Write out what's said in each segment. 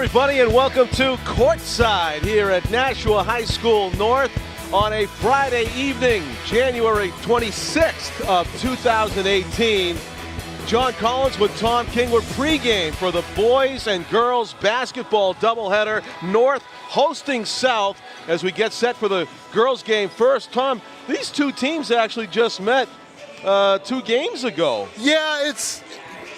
everybody, and welcome to Courtside here at Nashua High School North on a Friday evening, January 26th of 2018. John Collins with Tom King. We're pregame for the boys and girls basketball doubleheader. North hosting South as we get set for the girls game first. Tom, these two teams actually just met 2 games ago. Yeah, it's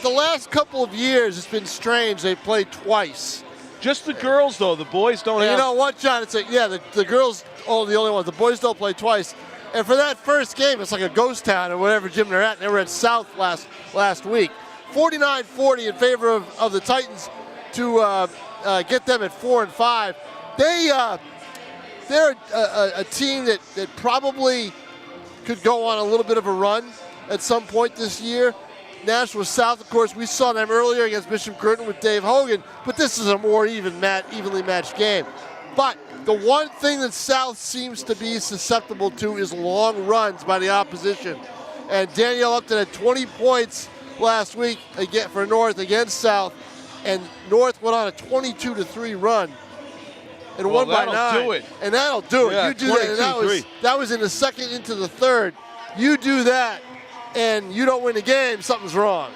the last couple of years. It's been strange. They played twice. Just the girls, though. The boys don't have. You know what, John? It's the girls are the only ones. The boys don't play twice. And for that first game, it's like a ghost town or whatever gym they're at. They were at South last week. 49-40 in favor of the Titans to get them at 4-5. They're a team that probably could go on a little bit of a run at some point this year. Nashua South, of course, we saw them earlier against Bishop Curtin with Dave Hogan, but this is a more evenly matched game. But the one thing that South seems to be susceptible to is long runs by the opposition. And Danielle Upton had 20 points last week for North against South, and North went on a 22-3 run and won by 9. That'll do it. And that'll do it. Yeah, you do that, and that was in the second into the third. You do that, and you don't win the game, something's wrong.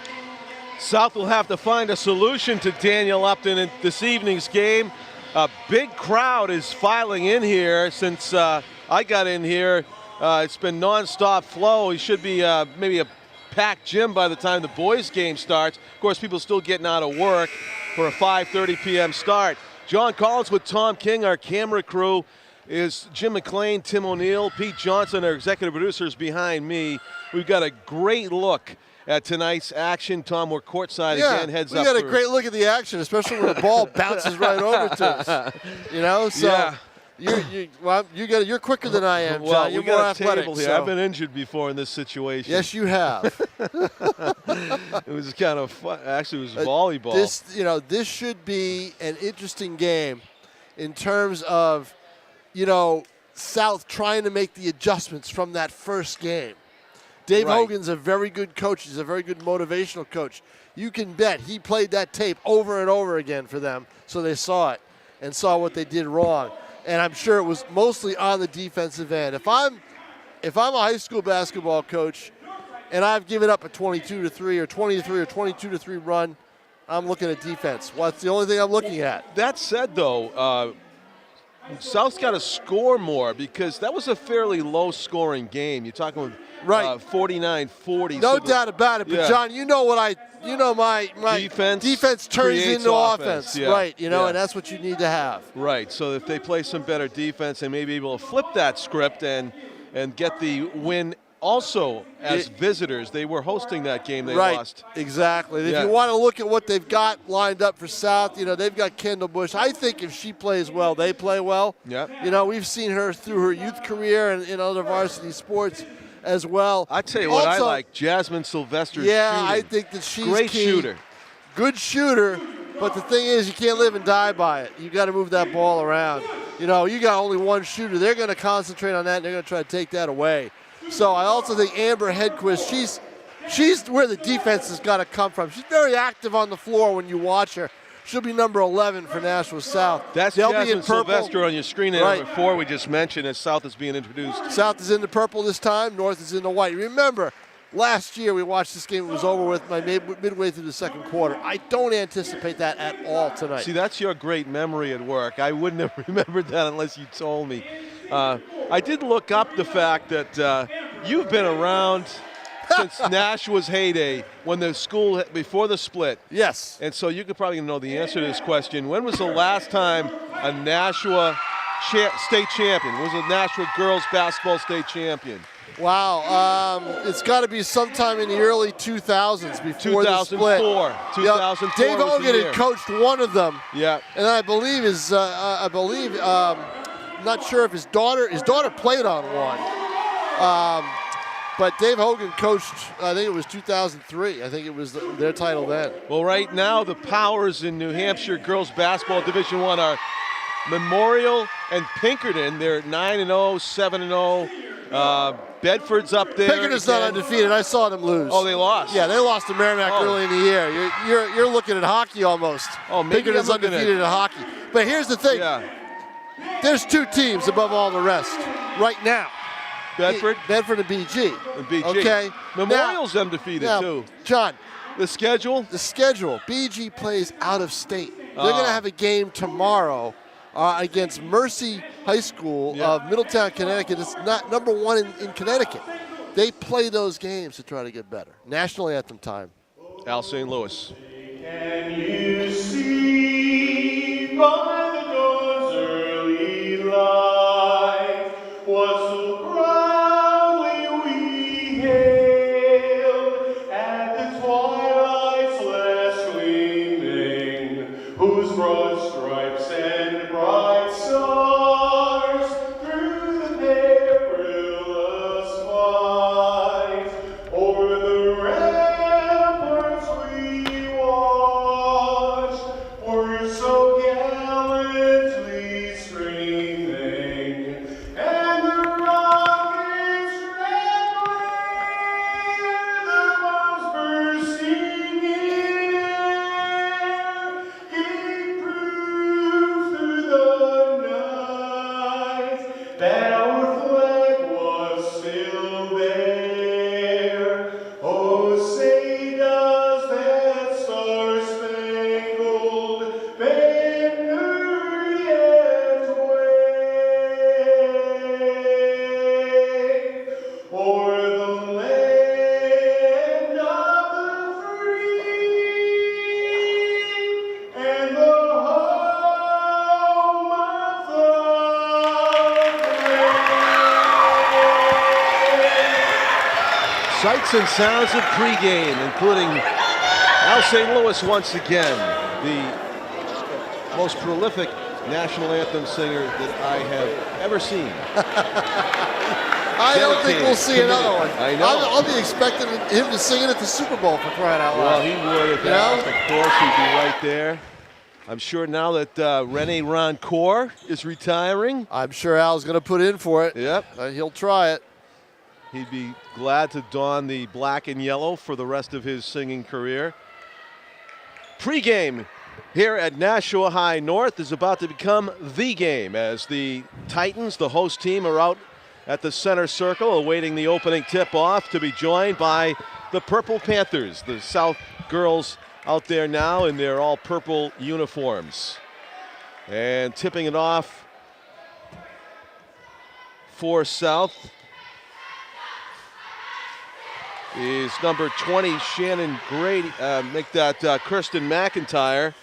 South will have to find a solution to Daniel Upton in this evening's game. A big crowd is filing in here since I got in here. It's been nonstop flow. It should be maybe a packed gym by the time the boys' game starts. Of course, people still getting out of work for a 5:30 p.m. start. John Collins with Tom King. Our camera crew is Jim McLean, Tim O'Neill, Pete Johnson, our executive producers behind me. We've got a great look at tonight's action. Tom, we're courtside again, heads up. We got a great look at the action, especially when the ball bounces right over to us. You know, so you're quicker than I am, John. Well, you're we got more a athletic. table here. So. I've been injured before in this situation. Yes, you have. It was kind of fun. Actually, it was volleyball. This should be an interesting game in terms of, South trying to make the adjustments from that first game. Dave Hogan's a very good coach. He's a very good motivational coach. You can bet he played that tape over and over again for them so they saw it and saw what they did wrong. And I'm sure it was mostly on the defensive end. If I'm a high school basketball coach and I've given up a 22-3 or 23 or 22-3 run, I'm looking at defense. What's the only thing I'm looking at? That said, though, South's got to score more because that was a fairly low-scoring game. You're talking 49-40. No doubt about it. But John, my defense turns into offense. Yeah. Right? And that's what you need to have. Right. So if they play some better defense, they may be able to flip that script and get the win. Also, as visitors, they were hosting that game. They lost. Exactly. If you want to look at what they've got lined up for South, they've got Kendall Bush. I think if she plays well, they play well. Yeah. We've seen her through her youth career and in other varsity sports as well. I tell you what, I like Jasmine Sylvester's shooting. I think that she's great key. shooter. Good shooter, but the thing is, you can't live and die by it. You got to move that ball around. You got only one shooter. They're going to concentrate on that, and they're going to try to take that away. So I also think Amber Hedquist, she's where the defense has got to come from. She's very active on the floor when you watch her. She'll be number 11 for Nashua South. That's Jasmine Sylvester on your screen there. Number 4 we just mentioned as South is being introduced. South is in the purple this time. North is in the white. Remember, last year we watched this game. It was over with by midway through the second quarter. I don't anticipate that at all tonight. See, that's your great memory at work. I wouldn't have remembered that unless you told me. I did look up the fact that you've been around since Nashua's heyday, when the school, before the split. Yes. And so you could probably know the answer to this question. When was the last time a Nashua state champion? Was a Nashua girls basketball state champion? Wow. It's got to be sometime in the early 2000s before the split. 2004. Dave Hogan had coached one of them. Yeah. And I believe not sure if his daughter played on one. But Dave Hogan coached, I think it was 2003. I think it was their title then. Well, right now the powers in New Hampshire girls basketball Division I are Memorial and Pinkerton. They're 9-0, 7-0. Bedford's up there. Pickering's not undefeated. I saw them lose. Oh, they lost? Yeah, they lost to Merrimack early in the year. You're looking at hockey almost. Oh, maybe Pickering's undefeated in hockey. But here's the thing. Yeah. There's 2 teams above all the rest right now. Bedford? Bedford and BG. And BG. Okay. Memorial's undefeated, too. John. The schedule? The schedule. BG plays out of state. They're going to have a game tomorrow against Mercy High School of Middletown, Connecticut. It's not number 1 in Connecticut. They play those games to try to get better. National anthem time. Al St. Louis. Can you see by the dawn's early light what so proudly we hailed at the twilight's last gleaming, whose broad stripes and bright stars through the perilous fight o'er the ramparts we watched were so gallantly streaming, and the rockets' red glare, the bombs bursting in air, gave proof through the night that our flag was still there. Oh, say does that star-spangled banner yet wave o'er the land of the free and the home of the Sights and sounds of pregame, including Al St. Louis once again, the most prolific national anthem singer that I have ever seen. I don't think we'll see another one. I know. I'll be expecting him to sing it at the Super Bowl for crying out Well, loud. he would if asked. Of course, he'd be right there. I'm sure now that Rene Roncourt is retiring. I'm sure Al's going to put in for it. Yep. He'll try it. He'd be glad to don the black and yellow for the rest of his singing career. Pre-game here at Nashua High North is about to become the game as the Titans, the host team, are out at the center circle awaiting the opening tip-off to be joined by the Purple Panthers, the South girls out there now in their all-purple uniforms. And tipping it off for South is number 20, Shannon Grady, make that Kirsten McIntyre,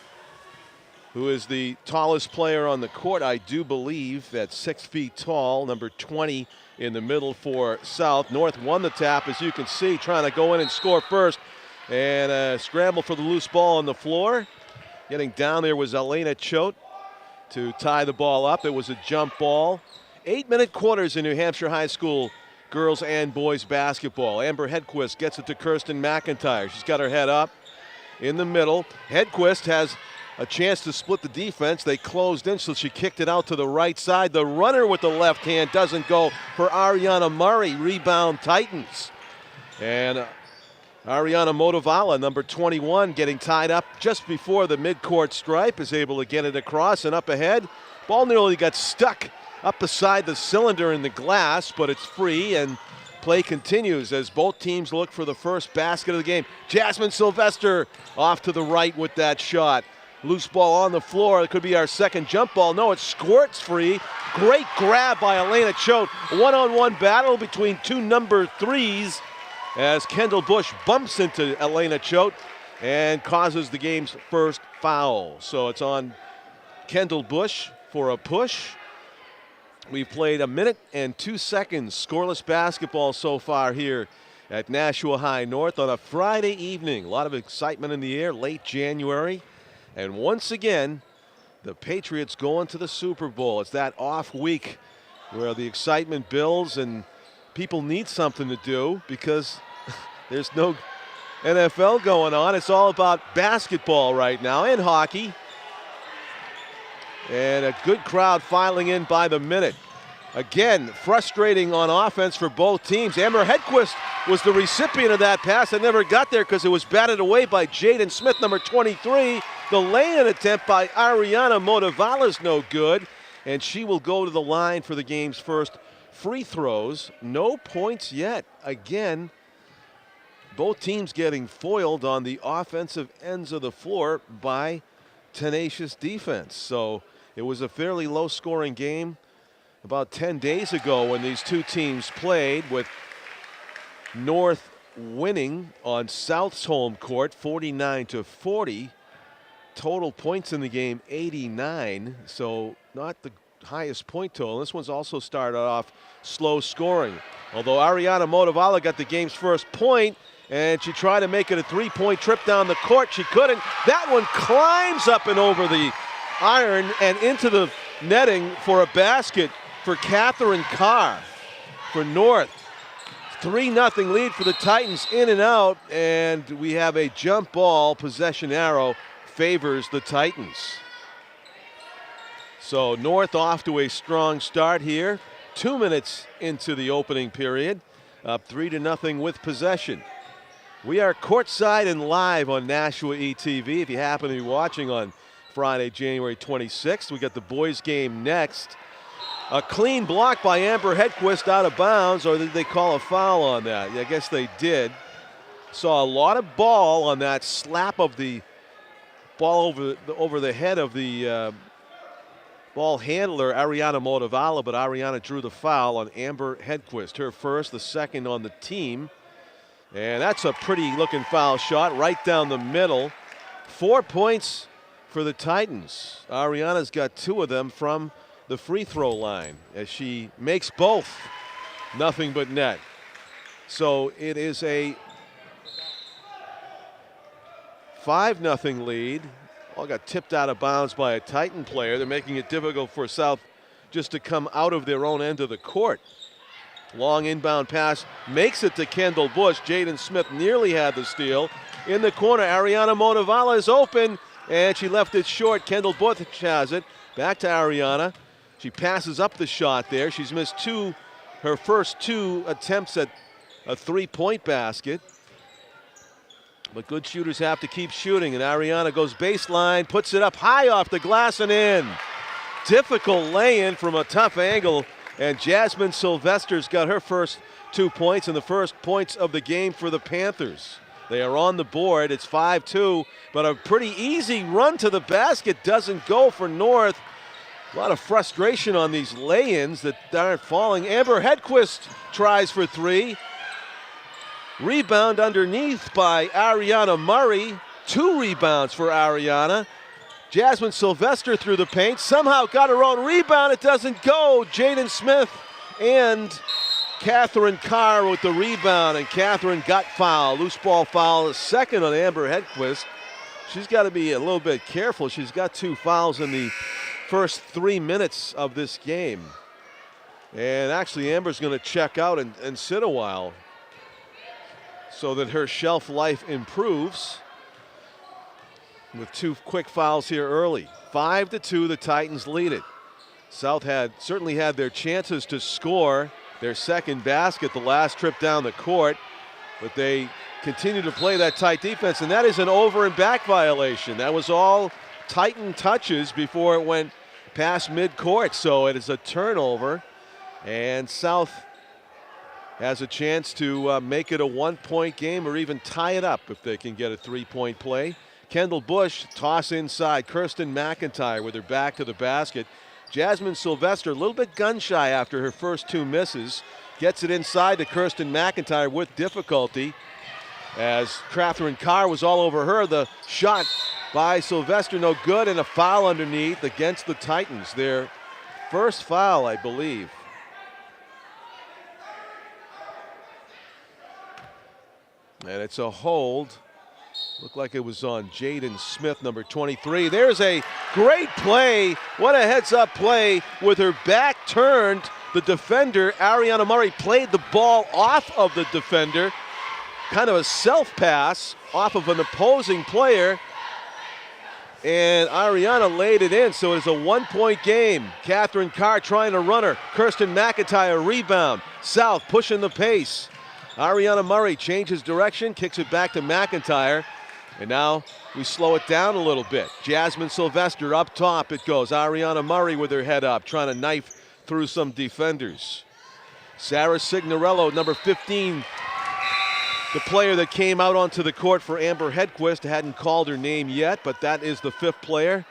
who is the tallest player on the court, I do believe, at 6 feet tall, number 20 in the middle for South. North won the tap, as you can see, trying to go in and score first, and a scramble for the loose ball on the floor. Getting down there was Elena Choate to tie the ball up. It was a jump ball. 8-minute quarters in New Hampshire high school girls and boys basketball. Amber Hedquist gets it to Kirsten McIntyre. She's got her head up in the middle. Hedquist has a chance to split the defense. They closed in, so she kicked it out to the right side. The runner with the left hand doesn't go for Ariana Murray. Rebound Titans. And Ariana Motivala, number 21, getting tied up just before the midcourt stripe, is able to get it across and up ahead. Ball nearly got stuck up beside the cylinder in the glass, but it's free, and play continues as both teams look for the first basket of the game. Jasmine Sylvester off to the right with that shot. Loose ball on the floor. It could be our second jump ball. No, it squirts free. Great grab by Elena Choate. One-on-one battle between two number threes as Kendall Bush bumps into Elena Choate and causes the game's first foul. So it's on Kendall Bush for a push. We've played 1 minute and 2 seconds scoreless basketball so far here at Nashua High North on a Friday evening. A lot of excitement in the air, late January. And once again, the Patriots going to the Super Bowl. It's that off week where the excitement builds and people need something to do because there's no NFL going on. It's all about basketball right now and hockey. And a good crowd filing in by the minute. Again, frustrating on offense for both teams. Amber Hedquist was the recipient of that pass that never got there because it was batted away by Jaden Smith, number 23. The lay-in attempt by Ariana Motivala is no good, and she will go to the line for the game's first free throws. No points yet. Again, both teams getting foiled on the offensive ends of the floor by tenacious defense. So it was a fairly low-scoring game about 10 days ago when these two teams played, with North winning on South's home court 49-40. Total points in the game 89, so not the highest point total. This one's also started off slow scoring, although Ariana Motivala got the game's first point, and she tried to make it a three-point trip down the court. She couldn't. That one climbs up and over the iron and into the netting for a basket for Catherine Carr for North. 3-0 lead for the Titans, in and out, and we have a jump ball. Possession arrow favors the Titans. So North off to a strong start here. 2 minutes into the opening period, up 3-0 with possession. We are courtside and live on NashuaETV. If you happen to be watching on Friday, January 26th, we got the boys game next. A clean block by Amber Hedquist out of bounds, or did they call a foul on that? I guess they did. Saw a lot of ball on that slap of the ball over the head of the ball handler, Ariana Motivala, but Ariana drew the foul on Amber Hedquist. Her first, the second on the team. And that's a pretty looking foul shot right down the middle. 4 points for the Titans. Ariana's got 2 of them from the free throw line as she makes both. Nothing but net. So it is a 5-0 lead. All got tipped out of bounds by a Titan player. They're making it difficult for South just to come out of their own end of the court. Long inbound pass makes it to Kendall Bush. Jaden Smith nearly had the steal. In the corner, Ariana Motivala is open, and she left it short. Kendall Bush has it. Back to Ariana. She passes up the shot there. She's missed her first 2 attempts at a three-point basket. But good shooters have to keep shooting, and Ariana goes baseline, puts it up high off the glass and in. Difficult lay-in from a tough angle, and Jasmine Sylvester's got her first 2 points and the first points of the game for the Panthers. They are on the board. It's 5-2, but a pretty easy run to the basket doesn't go for North. A lot of frustration on these lay-ins that aren't falling. Amber Hedquist tries for 3. Rebound underneath by Ariana Murray. 2 rebounds for Ariana. Jasmine Sylvester through the paint. Somehow got her own rebound. It doesn't go. Jaden Smith and Catherine Carr with the rebound, and Catherine got fouled. Loose ball foul, second on Amber Hedquist. She's got to be a little bit careful. She's got 2 fouls in the first 3 minutes of this game. And actually Amber's going to check out and sit a while so that her shelf life improves with 2 quick fouls here early. 5-2, the Titans lead it. South certainly had their chances to score their second basket the last trip down the court, but they continue to play that tight defense, and that is an over and back violation. That was all Titan touches before it went past midcourt, so it is a turnover, and South has a chance to make it a 1-point game or even tie it up if they can get a 3-point play. Kendall Bush, toss inside. Kirsten McIntyre with her back to the basket. Jasmine Sylvester, a little bit gun-shy after her first 2 misses. Gets it inside to Kirsten McIntyre with difficulty as Catherine Carr was all over her. The shot by Sylvester no good, and a foul underneath against the Titans. Their first foul, I believe. And it's a hold. Looked like it was on Jaden Smith, number 23. There's a great play. What a heads-up play with her back turned. The defender, Ariana Murray, played the ball off of the defender. Kind of a self-pass off of an opposing player. And Ariana laid it in, so it's a 1-point game. Catherine Carr trying to run her. Kirsten McIntyre rebound. South pushing the pace. Ariana Murray changes direction, kicks it back to McIntyre. And now we slow it down a little bit. Jasmine Sylvester up top it goes. Ariana Murray with her head up, trying to knife through some defenders. Sarah Signorello, number 15, the player that came out onto the court for Amber Hedquist. Hadn't called her name yet, but that is the 5th player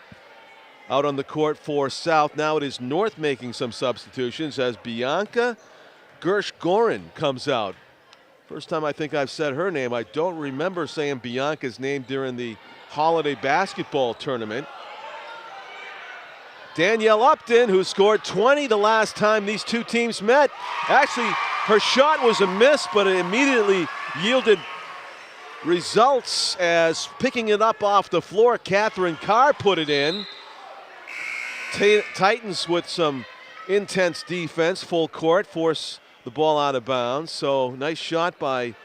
out on the court for South. Now it is North making some substitutions as Bianca Gersh-Gorin comes out. First time I think I've said her name. I don't remember saying Bianca's name during the holiday basketball tournament. Danielle Upton, who scored 20 the last time these two teams met. Actually, her shot was a miss, but it immediately yielded results as picking it up off the floor, Catherine Carr put it in. Titans with some intense defense, full court, force the ball out of bounds. So nice shot by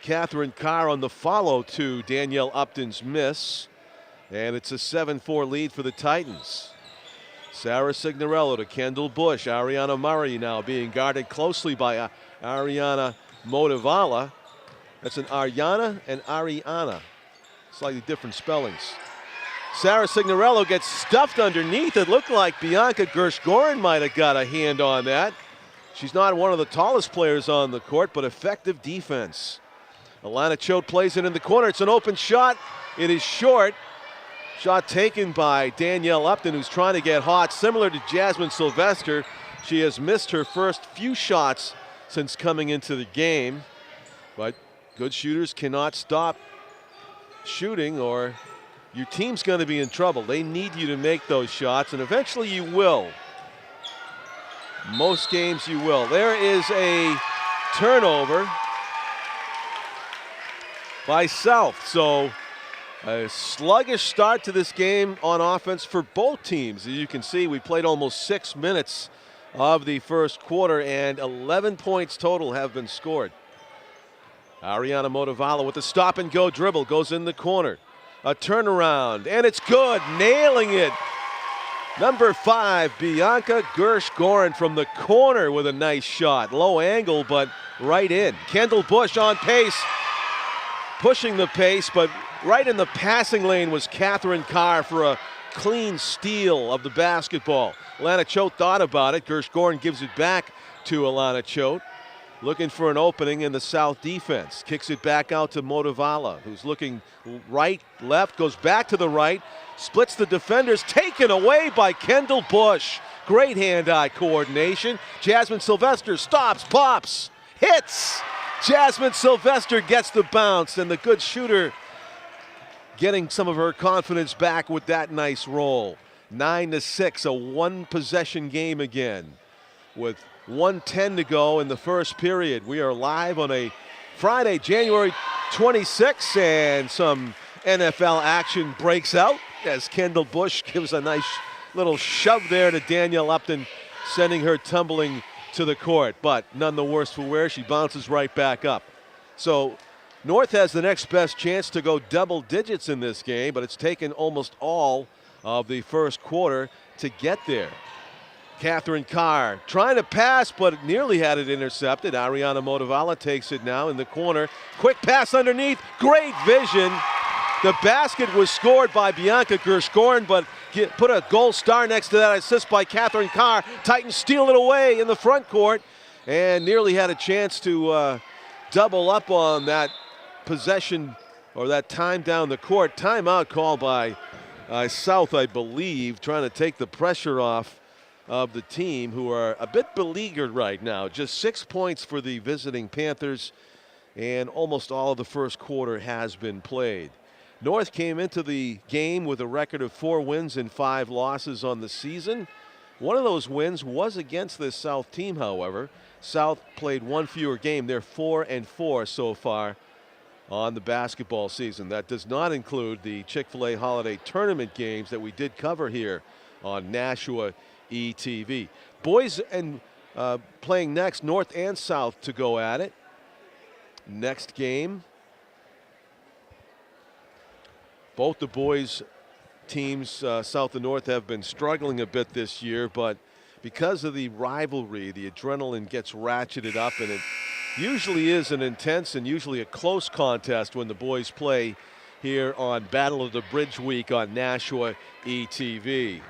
Catherine Carr on the follow to Danielle Upton's miss. And it's a 7-4 lead for the Titans. Sarah Signorello to Kendall Bush. Ariana Murray now being guarded closely by Ariana Motivala. That's an Ariana and Ariana. Slightly different spellings. Sarah Signorello gets stuffed underneath. It looked like Bianca Gersh-Gorin might have got a hand on that. She's not one of the tallest players on the court, but effective defense. Alana Choate plays it in the corner. It's an open shot. It is short. Shot taken by Danielle Upton, who's trying to get hot. Similar to Jasmine Sylvester, she has missed her first few shots since coming into the game. But good shooters cannot stop shooting or your team's going to be in trouble. They need you to make those shots, and eventually you will. Most games you will. There is a turnover by South. So a sluggish start to this game on offense for both teams. As you can see, we played almost 6 minutes of the first quarter, and 11 points total have been scored. Ariana Motivala with the stop-and-go dribble, goes in the corner. A turnaround, and it's good, nailing it. Number 5, Bianca Gersh-Gorin from the corner with a nice shot. Low angle, but right in. Kendall Bush on pace, pushing the pace, but right in the passing lane was Catherine Carr for a clean steal of the basketball. Alana Choate thought about it. Gersh-Gorin gives it back to Alana Choate. Looking for an opening in the South defense. Kicks it back out to Motivala, who's looking right, left, goes back to the right, splits the defenders, taken away by Kendall Bush. Great hand-eye coordination. Jasmine Sylvester stops, pops, hits. Jasmine Sylvester gets the bounce, and the good shooter getting some of her confidence back with that nice roll. 9-6, a one-possession game again with 1:10 to go in the first period. We are live on a Friday, January 26th, and some NFL action breaks out as Kendall Bush gives a nice little shove there to Danielle Upton, sending her tumbling to the court. But none the worse for wear. She bounces right back up. So North has the next best chance to go double digits in this game, but it's taken almost all of the first quarter to get there. Catherine Carr trying to pass, but nearly had it intercepted. Ariana Motivala takes it now in the corner. Quick pass underneath. Great vision. The basket was scored by Bianca Gersh-Gorin, but put a gold star next to that assist by Catherine Carr. Titans steal it away in the front court and nearly had a chance to double up on that possession or that time down the court. Timeout called by South, I believe, trying to take the pressure off of the team, who are a bit beleaguered right now. Just 6 points for the visiting Panthers, and almost all of the first quarter has been played. North came into the game with a record of 4 wins and 5 losses on the season. One of those wins was against this South team, however. South played 1 fewer game. They're 4-4 so far on the basketball season. That does not include the Chick-fil-A Holiday Tournament games that we did cover here on NashuaETV. Boys and playing next, North and South to go at it. Next game, both the boys teams, south and north, have been struggling a bit this year, but because of the rivalry, the adrenaline gets ratcheted up, and it usually is an intense and usually a close contest when the boys play here on Battle of the Bridge Week on NashuaETV.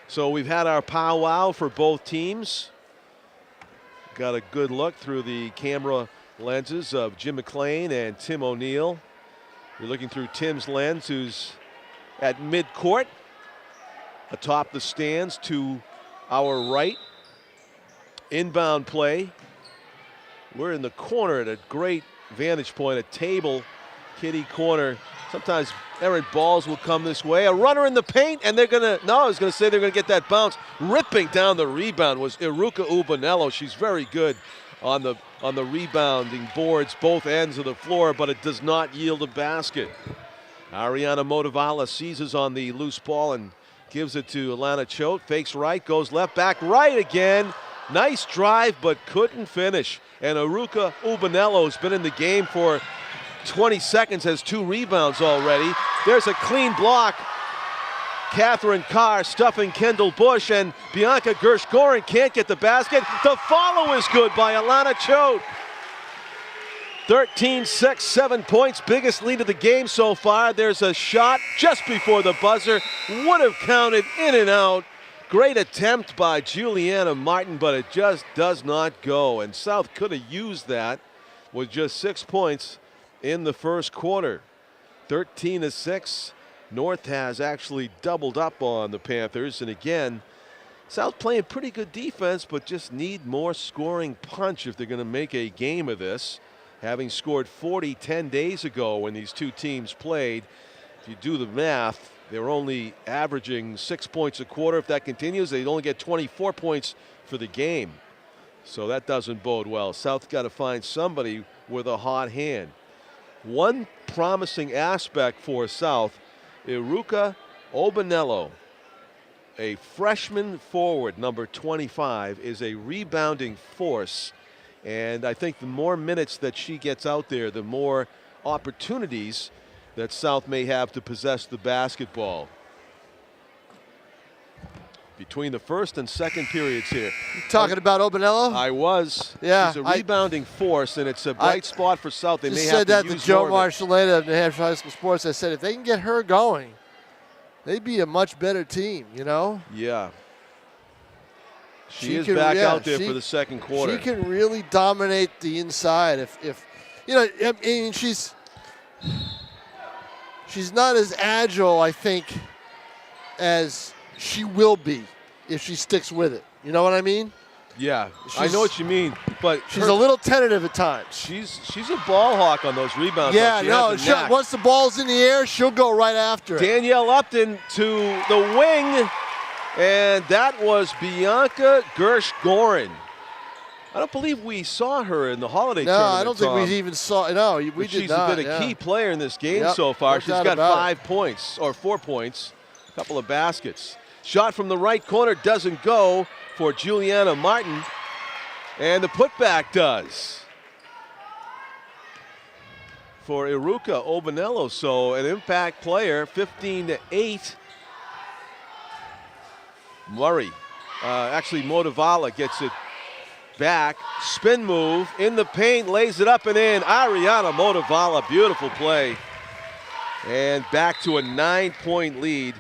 So we've had our powwow for both teams. Got a good look through the camera lenses of Jim McLean and Tim O'Neill. You're looking through Tim's lens, who's at midcourt, atop the stands to our right. Inbound play. We're in the corner at a great vantage point, a table, kitty corner. Sometimes errant balls will come this way. A runner in the paint, and they're gonna, no, I was gonna say they're gonna get that bounce. Ripping down the rebound was Iruka Ubanello. She's very good on the rebounding boards, both ends of the floor, but it does not yield a basket. Ariana Motivala seizes on the loose ball and gives it to Alana Choate. Fakes right, goes left, back right again. Nice drive, but couldn't finish. And Iruka Ubanello's been in the game for 20 seconds, has 2 rebounds already. There's a clean block. Catherine Carr stuffing Kendall Bush, and Bianca Gersh-Gorin can't get the basket. The follow is good by Alana Choate. 13-6, 7 points, biggest lead of the game so far. There's a shot just before the buzzer. Would have counted, in and out. Great attempt by Juliana Martin, but it just does not go. And South could have used that with just 6 points in the first quarter. 13-6. North has actually doubled up on the Panthers. And again, South playing pretty good defense, but just need more scoring punch if they're going to make a game of this. Having scored 40 10 days ago when these two teams played. If you do the math, they're only averaging 6 points a quarter. If that continues, they'd only get 24 points for the game. So that doesn't bode well. South's got to find somebody with a hot hand. One promising aspect for South, Iruka Ubanello, a freshman forward, number 25, is a rebounding force. And I think the more minutes that she gets out there, the more opportunities that South may have to possess the basketball. Between the first and second periods here. You talking about Ubanello? I was. Yeah. She's a rebounding force, and it's a bright spot for South. They may have to said that use to Joe more of it. Marcelleta of New Hampshire High School Sports. I said if they can get her going, they'd be a much better team, you know? Yeah. She is back out there for the second quarter. She can really dominate the inside. If you know, I mean, she's not as agile, I think, as she will be if she sticks with it. You know what I mean? Yeah, I know what you mean, but she's a little tentative at times. She's a ball hawk on those rebounds. Yeah, no, once the ball's in the air, she'll go right after it. Danielle Upton to the wing, and that was Bianca Gersh-Gorin. I don't believe we saw her in the holiday tournament. No, I don't think we even saw. No, we did not. She's been a key player in this game so far. She's got 5 points, or 4 points, a couple of baskets. Shot from the right corner doesn't go for Juliana Martin, and the putback does for Iruka Ubanello. So an impact player, 15-8. Murray, actually Motivala gets it back. Spin move in the paint, lays it up and in. Ariana Motivala, beautiful play. And back to a 9-point lead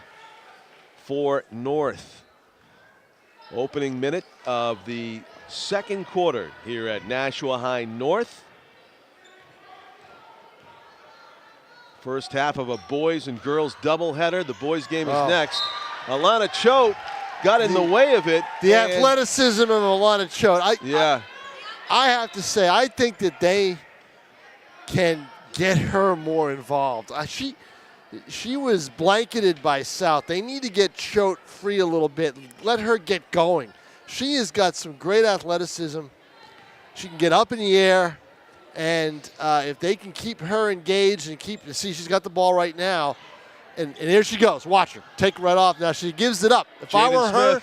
for North. Opening minute of the second quarter here at Nashua High North. First half of a boys and girls doubleheader. The boys game is next. Alana Choate got in the way of it. The athleticism of Alana Choate. I have to say, I think that they can get her more involved. She was blanketed by South. They need to get Choate free a little bit. Let her get going. She has got some great athleticism. She can get up in the air, and if they can keep her engaged and see, she's got the ball right now, and here she goes. Watch her take it right off. Now she gives it up. If I were her,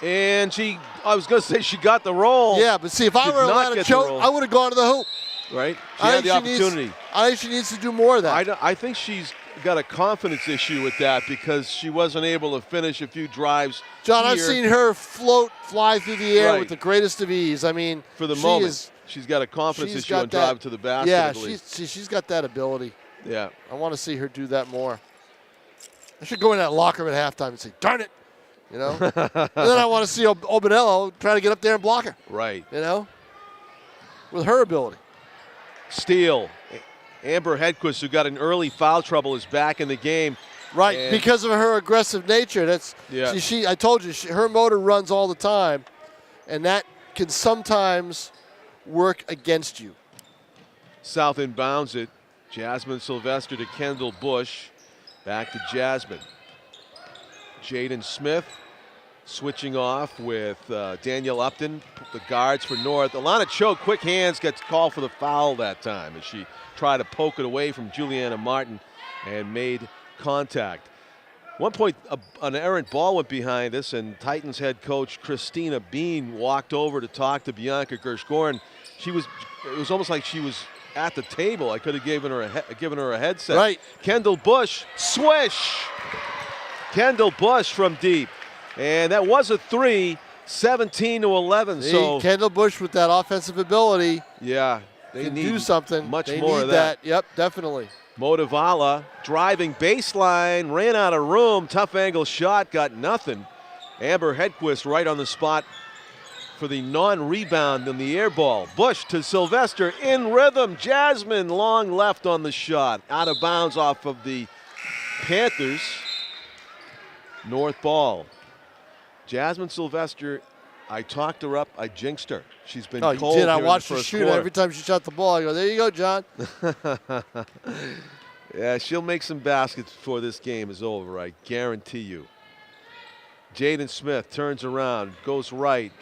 and I was going to say she got the roll. Yeah, but see, if I were Alana Choate, I would have gone to the hoop. Right, she had the opportunity. I think she needs to do more of that. I think she's got a confidence issue with that because she wasn't able to finish a few drives. John, here. I've seen her fly through the air Right. with the greatest of ease. I mean, For the moment, she's got a confidence issue on drive to the basket. Yeah, I believe. she's got that ability. Yeah. I want to see her do that more. I should go in that locker room at halftime and say, darn it, you know? And then I want to see Obanello try to get up there and block her. Right. You know? With her ability. Steal. Amber Hedquist, who got an early foul trouble, is back in the game. Right, And because of her aggressive nature. That's Yeah. I told you, her motor runs all the time, and that can sometimes work against you. South inbounds it. Jasmine Sylvester to Kendall Bush. Back to Jasmine. Jaden Smith switching off with Danielle Upton, the guards for North. Alana Cho, quick hands, gets called for the foul that time as she tried to poke it away from Juliana Martin and made contact. One point, an errant ball went behind us, and Titans head coach Christina Bean walked over to talk to Bianca Gershgorn. It was almost like she was at the table. I could have given her a headset. Right. Kendall Bush, swish. Kendall Bush from deep. And that was a three, 17-11. See, So Kendall Bush with that offensive ability yeah, they can need do something. much They more need of that. Yep, definitely. Motivala driving baseline, ran out of room, tough angle shot, got nothing. Amber Hedquist right on the spot for the non-rebound in the air ball. Bush to Sylvester in rhythm. Jasmine long left on the shot. Out of bounds off of the Panthers. North ball. Jasmine Sylvester, I talked her up. I jinxed her. She's been Oh, cold you did. I here in watched the her first shoot quarter. every time she shot the ball. I go, there you go, John. Yeah, she'll make some baskets before this game is over, I guarantee you. Jaden Smith turns around, goes right.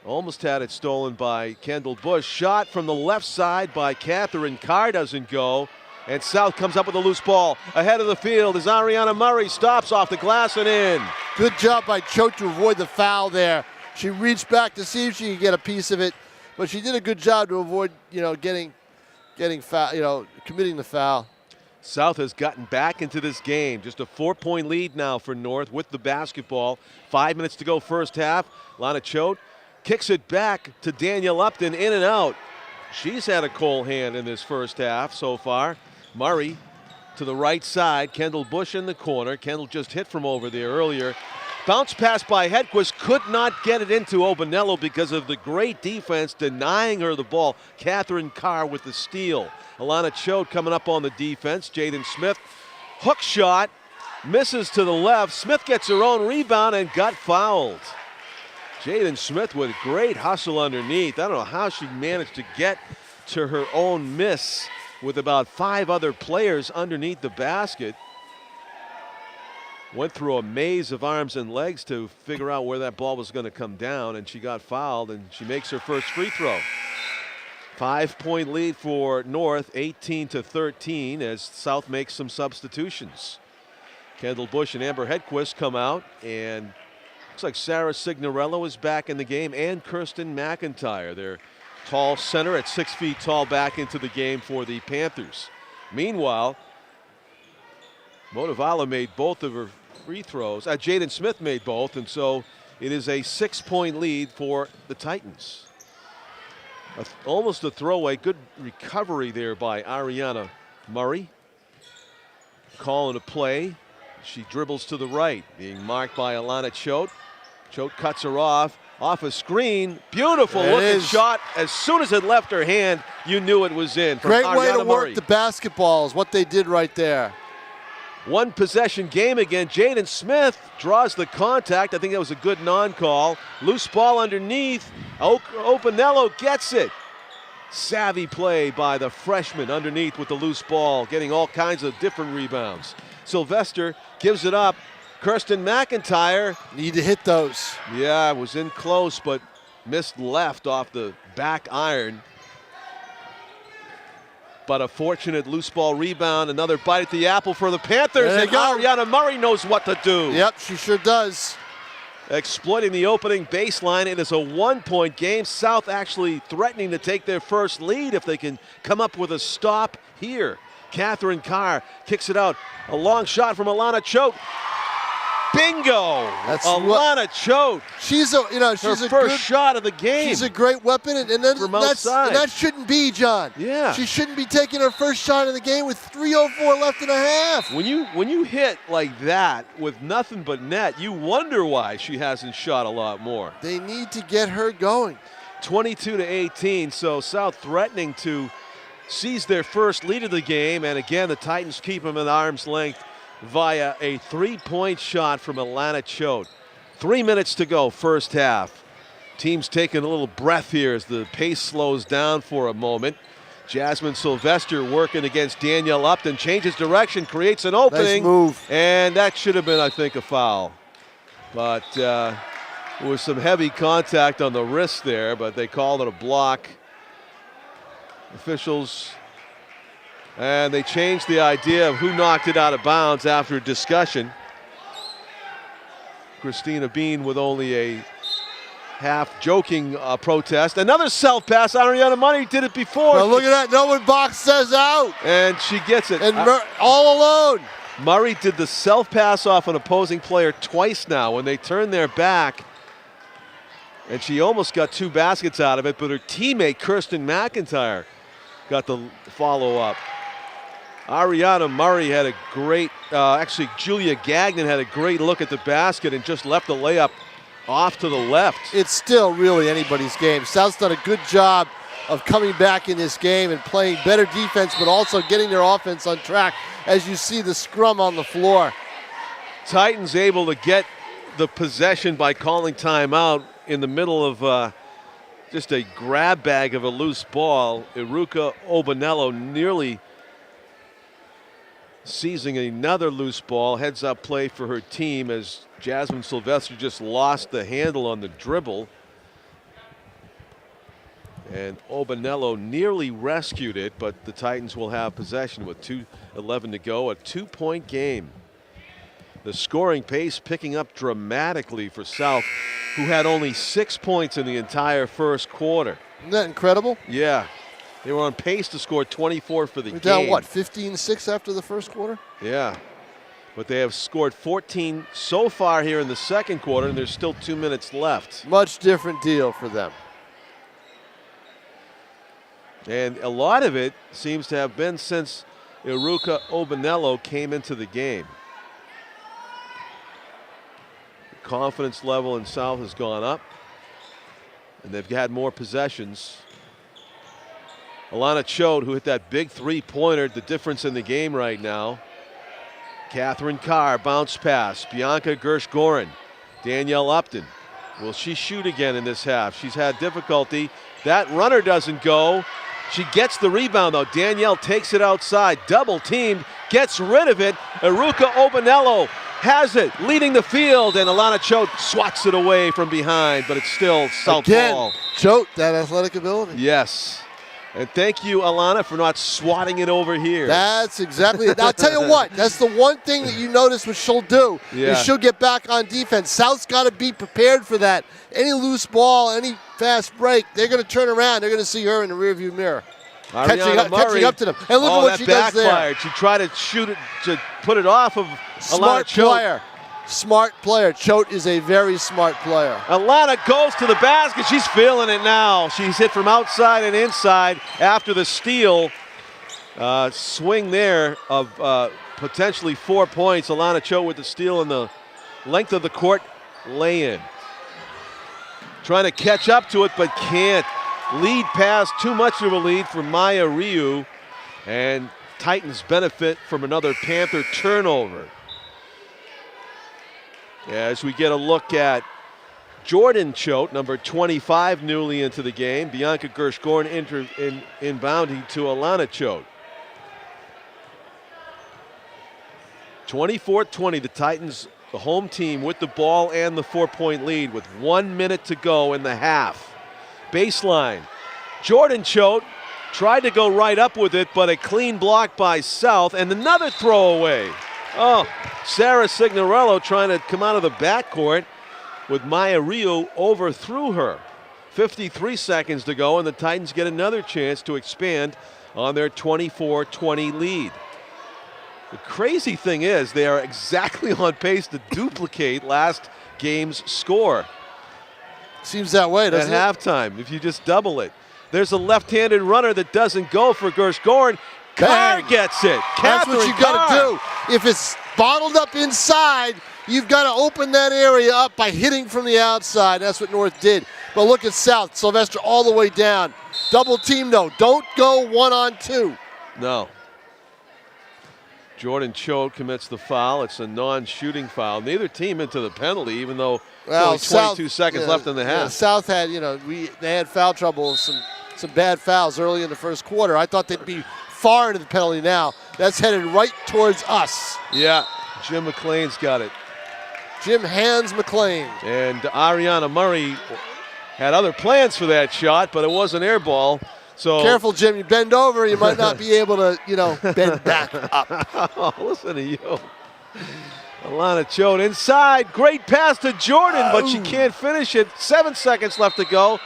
Almost had it stolen by Kendall Bush. Shot from the left side by Catherine Carr doesn't go. And South comes up with a loose ball. Ahead of the field is Ariana Murray. Stops off the glass and in. Good job by Cho to avoid the foul there. She reached back to see if she could get a piece of it, but she did a good job to avoid, getting foul, committing the foul. South has gotten back into this game. Just a 4-point lead now for North with the basketball. 5 minutes to go first half. Lana Choate kicks it back to Danielle Upton, in and out. She's had a cold hand in this first half so far. Murray to the right side. Kendall Bush in the corner. Kendall just hit from over there earlier. Bounce pass by Hedquist, could not get it into Obanello because of the great defense denying her the ball. Catherine Carr with the steal. Alana Choate coming up on the defense. Jaden Smith, hook shot, misses to the left. Smith gets her own rebound and got fouled. Jaden Smith with great hustle underneath. I don't know how she managed to get to her own miss with about 5 other players underneath the basket. Went through a maze of arms and legs to figure out where that ball was going to come down, and she got fouled, and she makes her first free throw. 5-point lead for North, 18-13, as South makes some substitutions. Kendall Bush and Amber Hedquist come out, and looks like Sarah Signorello is back in the game, and Kirsten McIntyre, their tall center at 6 feet tall, back into the game for the Panthers. Meanwhile, Motivala made both of her free throws. Jaden Smith made both, and so it is a 6-point lead for the Titans. Almost a throwaway. Good recovery there by Ariana Murray. Calling a play. She dribbles to the right, being marked by Alana Choate. Choate cuts her off a screen. Beautiful looking shot. As soon as it left her hand, you knew it was in. From Great way Ariana to Murray. work the basketballs, what they did right there. One possession game again. Jaden Smith draws the contact. I think that was a good non-call. Loose ball underneath. Obanello gets it. Savvy play by the freshman underneath with the loose ball, getting all kinds of different rebounds. Sylvester gives it up. Kirsten McIntyre. Need to hit those. Yeah, was in close, but missed left off the back iron. But a fortunate loose ball rebound. Another bite at the apple for the Panthers. There And you go. Ariana Murray knows what to do. Yep, she sure does. Exploiting the opening baseline. It is a 1-point game. South actually threatening to take their first lead if they can come up with a stop here. Catherine Carr kicks it out. A long shot from Alana Choate. Bingo! That's Alana Choate. She's a Her first shot of the game. She's a great weapon, and then From outside. that shouldn't be, John. Yeah. She shouldn't be taking her first shot of the game with 3:04 left in a half. When you hit like that with nothing but net, you wonder why she hasn't shot a lot more. They need to get her going. 22-18, so South threatening to seize their first lead of the game, and again the Titans keep them at arm's length via a 3-point shot from Alana Choate. 3 minutes to go, first half. Team's taking a little breath here as the pace slows down for a moment. Jasmine Sylvester working against Danielle Upton, changes direction, creates an opening. Nice move. And that should have been, I think, a foul. But there was some heavy contact on the wrist there, but they called it a block. Officials, and they changed the idea of who knocked it out of bounds after a discussion. Christina Bean with only a half-joking protest. Another self-pass. Ariana Murray did it before. Well, look at that. No one box says out. And she gets it. And all alone. Murray did the self-pass off an opposing player twice now when they turned their back. And she almost got 2 baskets out of it, but her teammate, Kirsten McIntyre, got the follow-up. Ariana Murray had a great, actually Julia Gagnon had a great look at the basket and just left the layup off to the left. It's still really anybody's game. South's done a good job of coming back in this game and playing better defense, but also getting their offense on track as you see the scrum on the floor. Titans able to get the possession by calling timeout in the middle of just a grab bag of a loose ball. Iruka Obanello nearly seizing another loose ball. Heads up play for her team as Jasmine Sylvester just lost the handle on the dribble. And Obanello nearly rescued it, but the Titans will have possession with 2:11 to go. A 2-point game. The scoring pace picking up dramatically for South, who had only 6 points in the entire first quarter. Isn't that incredible? Yeah. They were on pace to score 24 for the game. Down what, 15-6 after the first quarter? Yeah. But they have scored 14 so far here in the second quarter, and there's still 2 minutes left. Much different deal for them. And a lot of it seems to have been since Iruka Obanello came into the game. The confidence level in South has gone up, and they've had more possessions. Alana Choate, who hit that big 3-pointer, the difference in the game right now. Catherine Carr, bounce pass. Bianca Gersh-Gorin. Danielle Upton. Will she shoot again in this half? She's had difficulty. That runner doesn't go. She gets the rebound, though. Danielle takes it outside. Double teamed. Gets rid of it. Iruka Obanello has it, leading the field, and Alana Choate swats it away from behind, but it's still South ball. Choate, that athletic ability. Yes. And thank you, Alana, for not swatting it over here. That's exactly it. I'll tell you what, that's the one thing that you notice what she'll do is she'll get back on defense. South's got to be prepared for that. Any loose ball, any fast break, they're going to turn around. They're going to see her in the rearview mirror. Catching up to them. And look at what she does there. She tried to shoot it, to put it off of Alana Choate. Smart player. Choate is a very smart player. Alana goes to the basket. She's feeling it now. She's hit from outside and inside after the steal. Swing there of potentially 4 points. Alana Choate with the steal in the length of the court lay-in. Trying to catch up to it, but can't. Lead pass, too much of a lead for Maya Ryu. And Titans benefit from another Panther turnover. As we get a look at Jordan Choate, number 25, newly into the game. Bianca Gersh-Gorin inbounding to Alana Choate. 24-20, the Titans, the home team, with the ball and the 4-point lead with 1 minute to go in the half. Baseline. Jordan Choate tried to go right up with it, but a clean block by South, and another throwaway. Oh, Sarah Signorello trying to come out of the backcourt with Maya Ryu overthrew her. 53 seconds to go, and the Titans get another chance to expand on their 24-20 lead. The crazy thing is they are exactly on pace to duplicate last game's score. Seems that way, doesn't it? At halftime, if you just double it. There's a left-handed runner that doesn't go for Gershgorn. Carr gets it. That's what you got to do. If it's bottled up inside, you've got to open that area up by hitting from the outside. That's what North did. But look at South. Sylvester all the way down. Double team, though. Don't go 1-on-2. No. Jordan Choate commits the foul. It's a non-shooting foul. Neither team into the penalty, even though only 22 seconds left in the half. South had, they had foul trouble, some bad fouls early in the first quarter. I thought they'd be far into the penalty now. That's headed right towards us. Yeah, Jim McLean's got it. Jim Hands McLean. And Ariana Murray had other plans for that shot, but it was an air ball. So careful, Jim. You bend over, you might not be able to, bend back up. Oh, listen to you. Alana Choate inside. Great pass to Jordan, but she can't finish it. 7 seconds left to go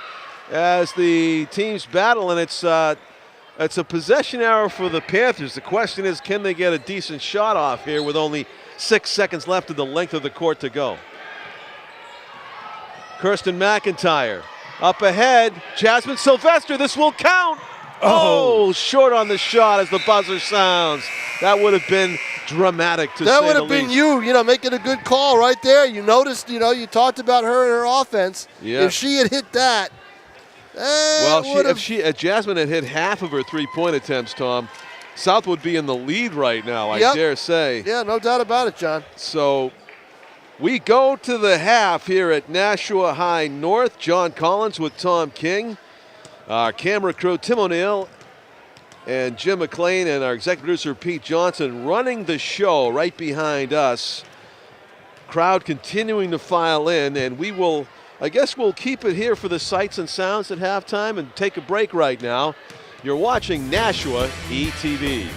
as the teams battle, and it's a possession error for the Panthers. The question is, can they get a decent shot off here with only 6 seconds left of the length of the court to go? Kirsten McIntyre up ahead. Jasmine Sylvester, this will count. Oh, short on the shot as the buzzer sounds. That would have been dramatic to say the least. That would have been you making a good call right there. You noticed, you talked about her and her offense. Yeah. If she had hit that, if Jasmine had hit half of her three-point attempts, Tom, South would be in the lead right now, I dare say. Yeah, no doubt about it, John. So we go to the half here at Nashua High North. John Collins with Tom King. Our camera crew, Tim O'Neill and Jim McLean, and our executive producer, Pete Johnson, running the show right behind us. Crowd continuing to file in, and we'll keep it here for the sights and sounds at halftime and take a break right now. You're watching NashuaETV.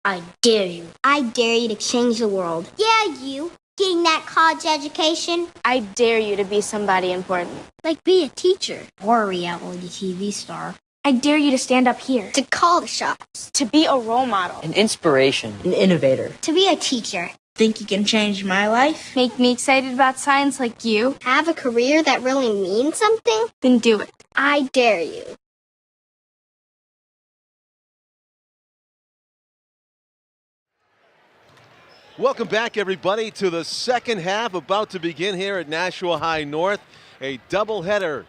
I dare you. I dare you to change the world. Yeah, you. Getting that college education. I dare you to be somebody important. Like be a teacher. Or a reality TV star. I dare you to stand up here. To call the shots. To be a role model. An inspiration. An innovator. To be a teacher. Think you can change my life? Make me excited about science like you? Have a career that really means something? Then do it. I dare you. Welcome back, everybody, to the second half about to begin here at Nashua High North. A doubleheader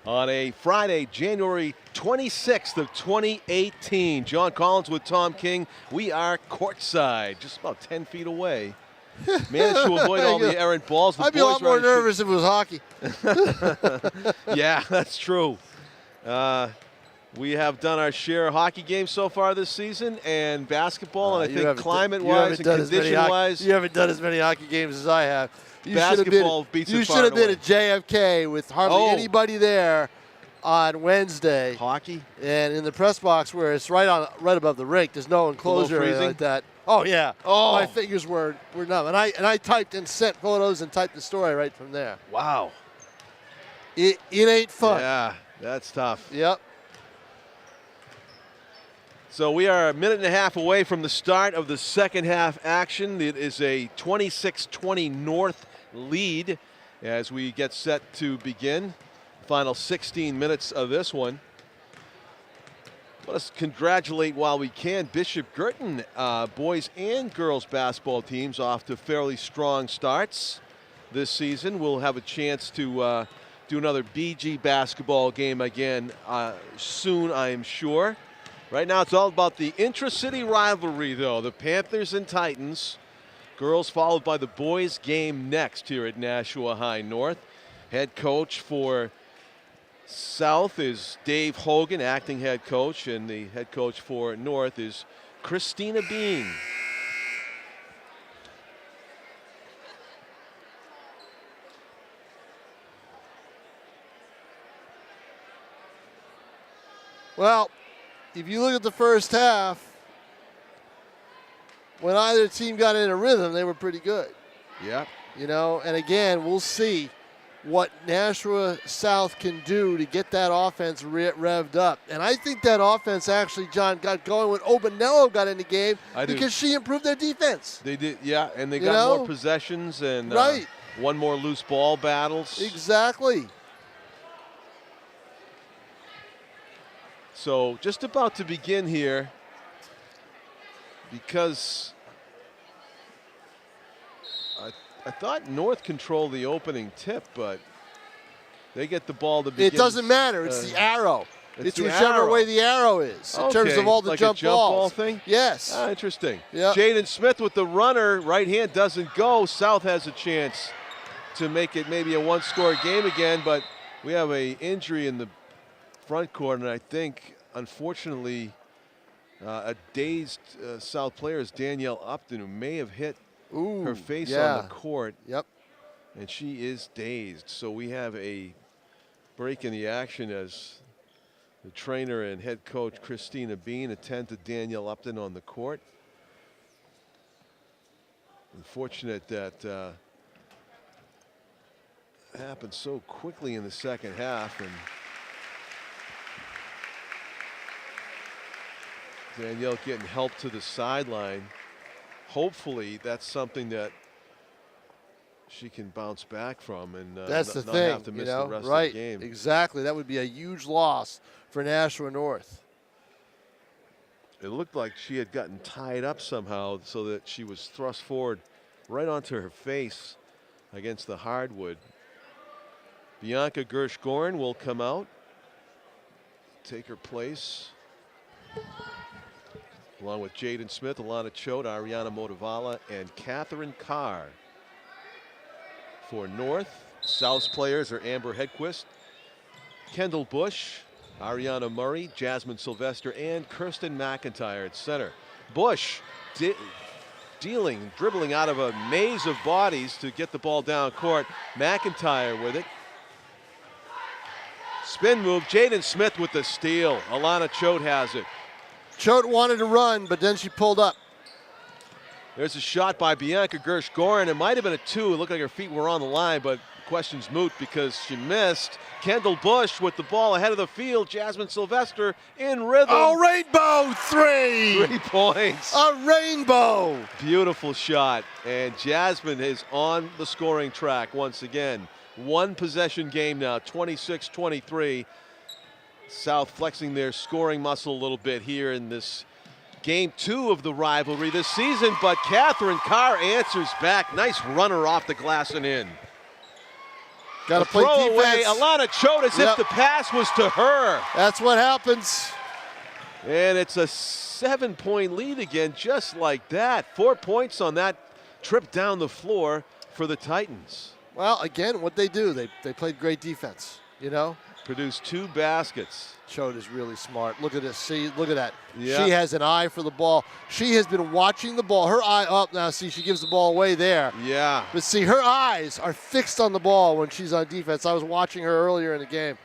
on a Friday, January 26th of 2018. John Collins with Tom King. We are courtside, just about 10 feet away. Managed to avoid all the errant balls. I'd be a lot more nervous if it was hockey. Yeah, that's true. We have done our share of hockey games so far this season, and basketball, and I think climate-wise and condition-wise. You haven't done as many hockey games as I have. Basketball beats it You far should have and been away. at JFK with hardly anybody there on Wednesday. Hockey? And in the press box where it's right above the rink, there's no enclosure or anything like that. Oh, yeah. Oh. My fingers were numb. And I typed and sent photos and typed the story right from there. Wow. It ain't fun. Yeah, that's tough. Yep. So we are a minute and a half away from the start of the second half action. It is a 26-20 North lead as we get set to begin. Final 16 minutes of this one. Let's congratulate while we can Bishop Girton boys and girls basketball teams off to fairly strong starts this season. We'll have a chance to do another BG basketball game again soon, I am sure. Right now it's all about the intra-city rivalry, though. The Panthers and Titans. Girls followed by the boys game next here at Nashua High North. Head coach for South is Dave Hogan, acting head coach, and the head coach for North is Christina Bean. Well, if you look at the first half, when either team got in a rhythm, they were pretty good. Yeah. You know, and again, we'll see what Nashua South can do to get that offense revved up. And I think that offense actually, John, got going when Obanello got in the game because she improved their defense. They did, yeah, and they got more possessions and won more loose ball battles. Exactly. So just about to begin here, because I thought North controlled the opening tip, but they get the ball to begin. It doesn't matter. It's the arrow. It's whichever way the arrow is in terms of all the like jump a jump balls. ball thing? Yes. Interesting. Yep. Jaden Smith with the runner. Right hand doesn't go. South has a chance to make it maybe a one-score game again, but we have an injury in the front court, and I think, unfortunately, a dazed South player is Danielle Upton, who may have hit her face on the court. Yep. And she is dazed. So we have a break in the action as the trainer and head coach Christina Bean attend to Danielle Upton on the court. Unfortunate that happened so quickly in the second half, and Danielle getting help to the sideline. Hopefully that's something that she can bounce back from and that's the not thing, have to miss the rest right? of the game. Exactly. That would be a huge loss for Nashua North. It looked like she had gotten tied up somehow so that she was thrust forward right onto her face against the hardwood. Bianca Gersh-Gorin will come out, take her place, along with Jaden Smith, Alana Choate, Ariana Motivala, and Catherine Carr. For North, South's players are Amber Hedquist, Kendall Bush, Ariana Murray, Jasmine Sylvester, and Kirsten McIntyre at center. Bush dribbling out of a maze of bodies to get the ball down court. McIntyre with it. Spin move, Jaden Smith with the steal. Alana Choate has it. Choate wanted to run, but then she pulled up. There's a shot by Bianca Gersh-Gorin. It might have been a two. It looked like her feet were on the line, but question's moot because she missed. Kendall Bush with the ball ahead of the field. Jasmine Sylvester in rhythm. Oh, rainbow three! 3 points. A rainbow! Beautiful shot. And Jasmine is on the scoring track once again. One possession game now, 26-23. South flexing their scoring muscle a little bit here in this game 2 of the rivalry this season, but Catherine Carr answers back. Nice runner off the glass and in. Got to play defense. Alana Choate as if the pass was to her. That's what happens. And it's a 7-point lead again, just like that. 4 points on that trip down the floor for the Titans. Well, again, what they do, they played great defense, you know? Produced 2 baskets. Choate is really smart. Look at this. See, look at that. Yeah. She has an eye for the ball. She has been watching the ball. Her eye up now. See, she gives the ball away there. Yeah. But see, her eyes are fixed on the ball when she's on defense. I was watching her earlier in the game.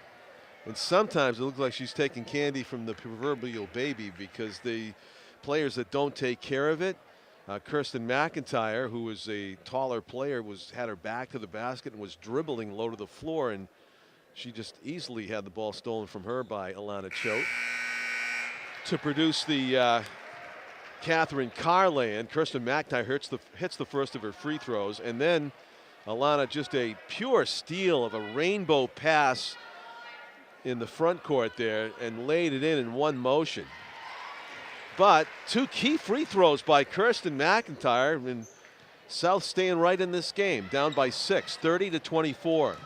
And sometimes it looks like she's taking candy from the proverbial baby because the players that don't take care of it, Kirsten McIntyre, who was a taller player, had her back to the basket and was dribbling low to the floor, and she just easily had the ball stolen from her by Alana Choate. To produce the Catherine Carr lay-in, Kirsten McIntyre hits the first of her free throws, and then Alana just a pure steal of a rainbow pass in the front court there and laid it in one motion. But 2 key free throws by Kirsten McIntyre, and South staying right in this game, down by 6, 30-24.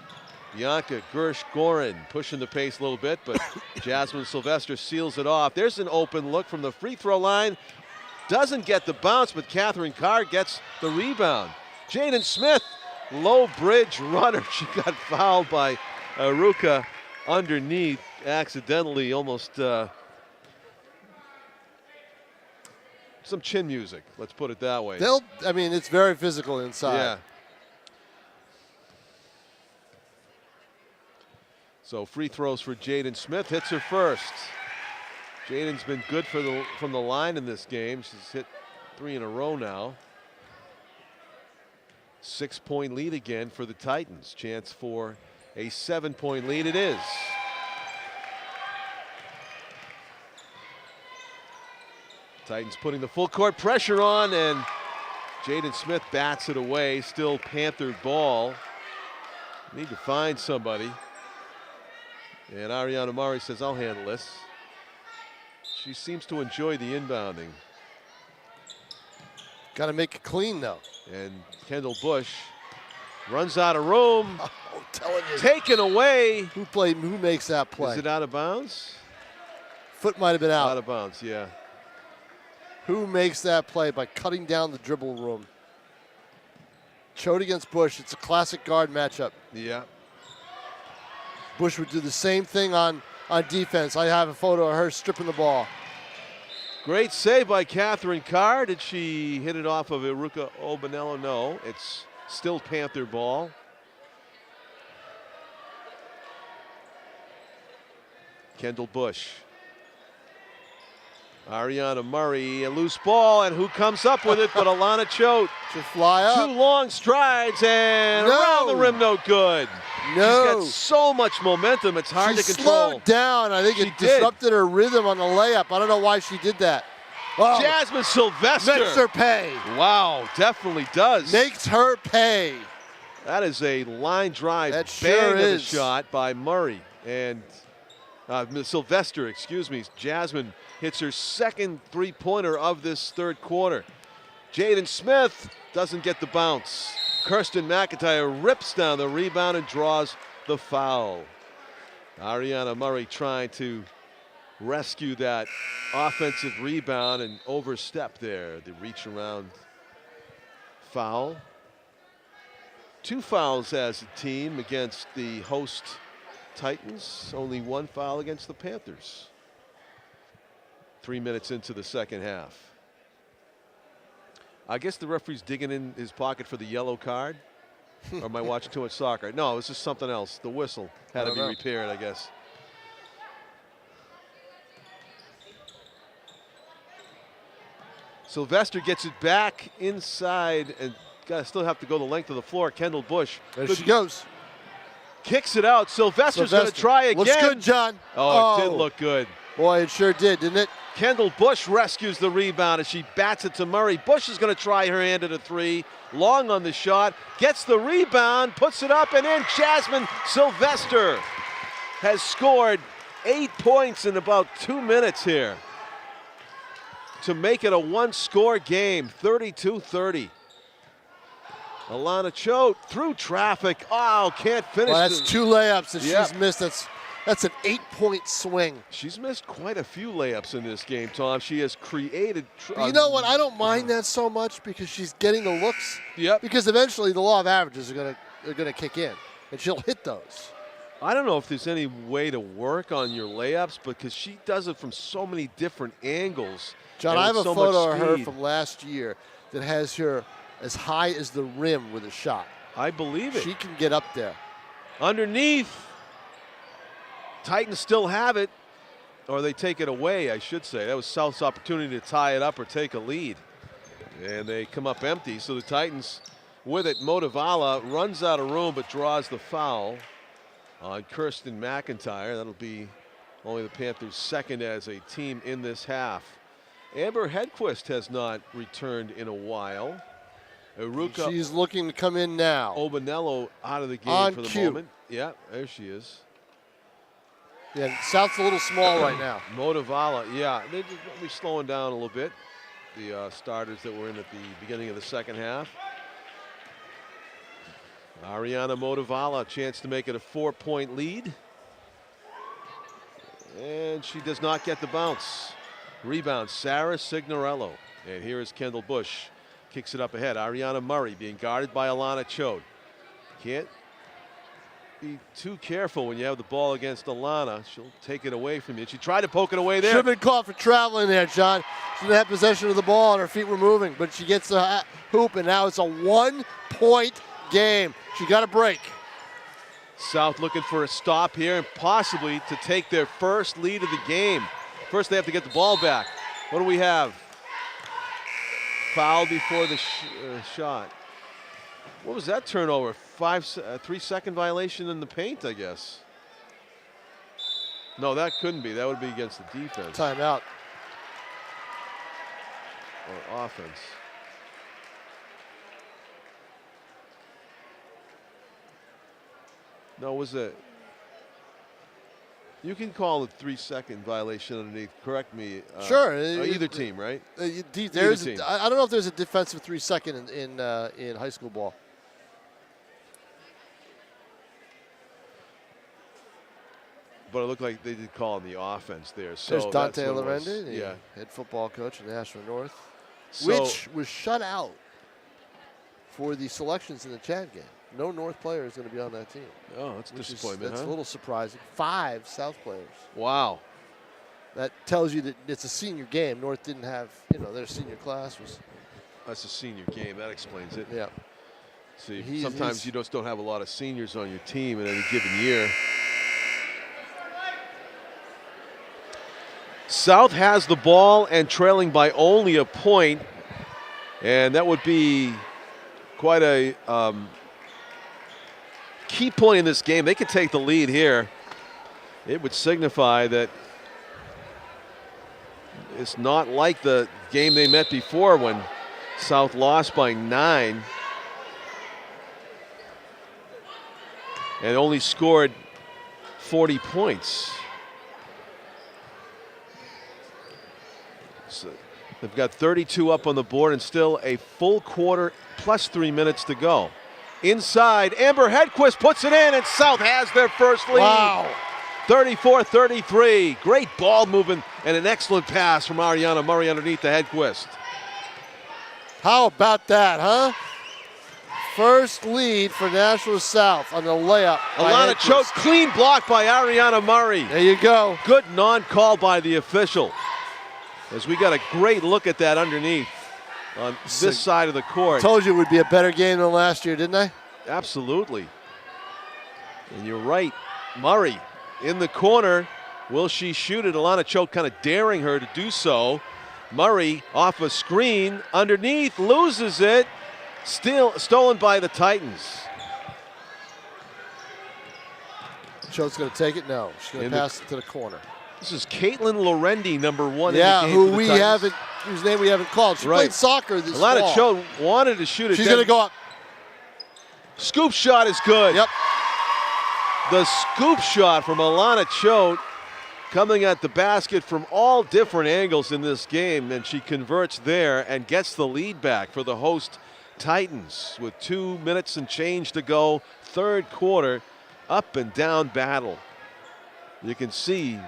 Bianca Gersh-Gorin pushing the pace a little bit, but Jasmine Sylvester seals it off. There's an open look from the free throw line. Doesn't get the bounce, but Catherine Carr gets the rebound. Jaden Smith, low bridge runner. She got fouled by Aruka underneath, accidentally, almost some chin music, let's put it that way. I mean, it's very physical inside. Yeah. So free throws for Jaden Smith, hits her first. Jaden's been good from the line in this game. She's hit 3 in a row now. 6-point lead again for the Titans. Chance for a 7-point lead it is. Titans putting the full court pressure on, and Jaden Smith bats it away. Still Panther ball. Need to find somebody. And Ariana Murray says, I'll handle this. She seems to enjoy the inbounding. Got to make it clean, though. And Kendall Bush runs out of room. Oh, I'm telling you. Taken away. Who makes that play? Is it out of bounds? Foot might have been out. Out of bounds, yeah. Who makes that play by cutting down the dribble room? Choate against Bush. It's a classic guard matchup. Yeah. Bush would do the same thing on defense. I have a photo of her stripping the ball. Great save by Catherine Carr. Did she hit it off of Iruka Obanello? No, it's still Panther ball. Kendall Bush. Ariana Murray, a loose ball, and who comes up with it but Alana Choate. To fly up. 2 long strides and around the rim, no good. No. She's got so much momentum, it's hard to control. Slowed down. I think it disrupted her rhythm on the layup. I don't know why she did that. Oh, Jasmine Sylvester. makes her pay. Wow, definitely does. Makes her pay. That is a line drive That bang sure of a is. shot by Murray. And Sylvester, excuse me. Jasmine hits her second three-pointer of this third quarter. Jaden Smith doesn't get the bounce. Kirsten McIntyre rips down the rebound and draws the foul. Ariana Murray trying to rescue that offensive rebound and overstep there. The reach around foul. 2 fouls as a team against the host Titans. Only 1 foul against the Panthers. 3 minutes into the second half. I guess the referee's digging in his pocket for the yellow card. Or am I watching too much soccer? No, it was just something else. The whistle had to be repaired, I guess. Sylvester gets it back inside and still have to go the length of the floor. Kendall Bush. There she goes. Kicks it out. Sylvester's going to try again. Looks good, John. Oh, it did look good. Boy, it sure did, didn't it? Kendall Bush rescues the rebound as she bats it to Murray. Bush is going to try her hand at a 3. Long on the shot. Gets the rebound, puts it up and in. Jasmine Sylvester has scored 8 points in about 2 minutes here to make it a 1-score game, 32-30. Alana Choate through traffic. Oh, can't finish. Well, that's 2 layups that she's missed. That's an 8-point swing. She's missed quite a few layups in this game, Tom. She has created. But you know what? I don't mind that so much because she's getting the looks. Yep. Because eventually the law of averages are gonna kick in, and she'll hit those. I don't know if there's any way to work on your layups because she does it from so many different angles. John, I have a photo of her from last year that has her as high as the rim with a shot. I believe it. She can get up there. Underneath, Titans still have it, or they take it away, I should say. That was South's opportunity to tie it up or take a lead. And they come up empty, so the Titans with it. Motivala runs out of room but draws the foul on Kirsten McIntyre. That'll be only the Panthers' second as a team in this half. Amber Hedquist has not returned in a while. Iruka She's looking to come in now. Obanello out of the game on for the cue. moment. Yeah, there she is. Yeah, South's a little small right now. Motivala, yeah, they're probably slowing down a little bit. The starters that were in at the beginning of the second half. Ariana Motivala, a chance to make it a 4-point lead. And she does not get the bounce. Rebound, Sarah Signorello. And here is Kendall Bush. Kicks it up ahead. Ariana Murray being guarded by Alana Choate. Can't be too careful when you have the ball against Alana. She'll take it away from you. She tried to poke it away there. Should have been caught for traveling there, John. She didn't have possession of the ball and her feet were moving, but she gets the hoop, and now it's a 1-point game. She got a break. South looking for a stop here and possibly to take their first lead of the game. First, they have to get the ball back. What do we have? fouled before the shot. What was that turnover? 3-second violation in the paint, I guess. No, that couldn't be. That would be against the defense. Timeout. Or offense. No, was it? You can call it 3-second violation underneath. Correct me. Sure. Either team, right? There's. Team. I don't know if there's a defensive 3-second in high school ball. But it looked like they did call on the offense there. So There's Dante that's what it was. Lorendi, the Yeah. head football coach in Nashua North, So, which was shut out for the selections in the Chad game. No North player is going to be on that team. oh, that's a disappointment, That's huh? a little surprising. 5 South players. Wow. That tells you that it's a senior game. North didn't have, their senior class was. That's a senior game. That explains it. Yeah. See, sometimes you just don't have a lot of seniors on your team in any given year. South has the ball and trailing by only a point, and that would be quite a key point in this game. They could take the lead here. It would signify that it's not like the game they met before when South lost by 9 and only scored 40 points. So they've got 32 up on the board and still a full quarter plus 3 minutes to go. Inside, Amber Hedquist puts it in, and South has their first lead. Wow. 34-33. Great ball movement and an excellent pass from Ariana Murray underneath the Hedquist. How about that, huh? First lead for Nashua South on the layup. Alana Choate, clean block by Ariana Murray. There you go. Good non-call by the official. As we got a great look at that underneath on this side of the court. Told you it would be a better game than last year, didn't I? Absolutely. And you're right. Murray in the corner. Will she shoot it? Alana Choate kind of daring her to do so. Murray off a screen underneath, loses it. Still stolen by the Titans. Choate's going to take it? No. She's going to pass it to the corner. This is Caitlin Lorendi, number 1 yeah, in the game whose name we haven't called. She played soccer this fall. Alana Choate wanted to shoot it. She's going to go up. Scoop shot is good. Yep. The scoop shot from Alana Choate coming at the basket from all different angles in this game, and she converts there and gets the lead back for the host Titans with 2 minutes and change to go. Third quarter, up and down battle. You can see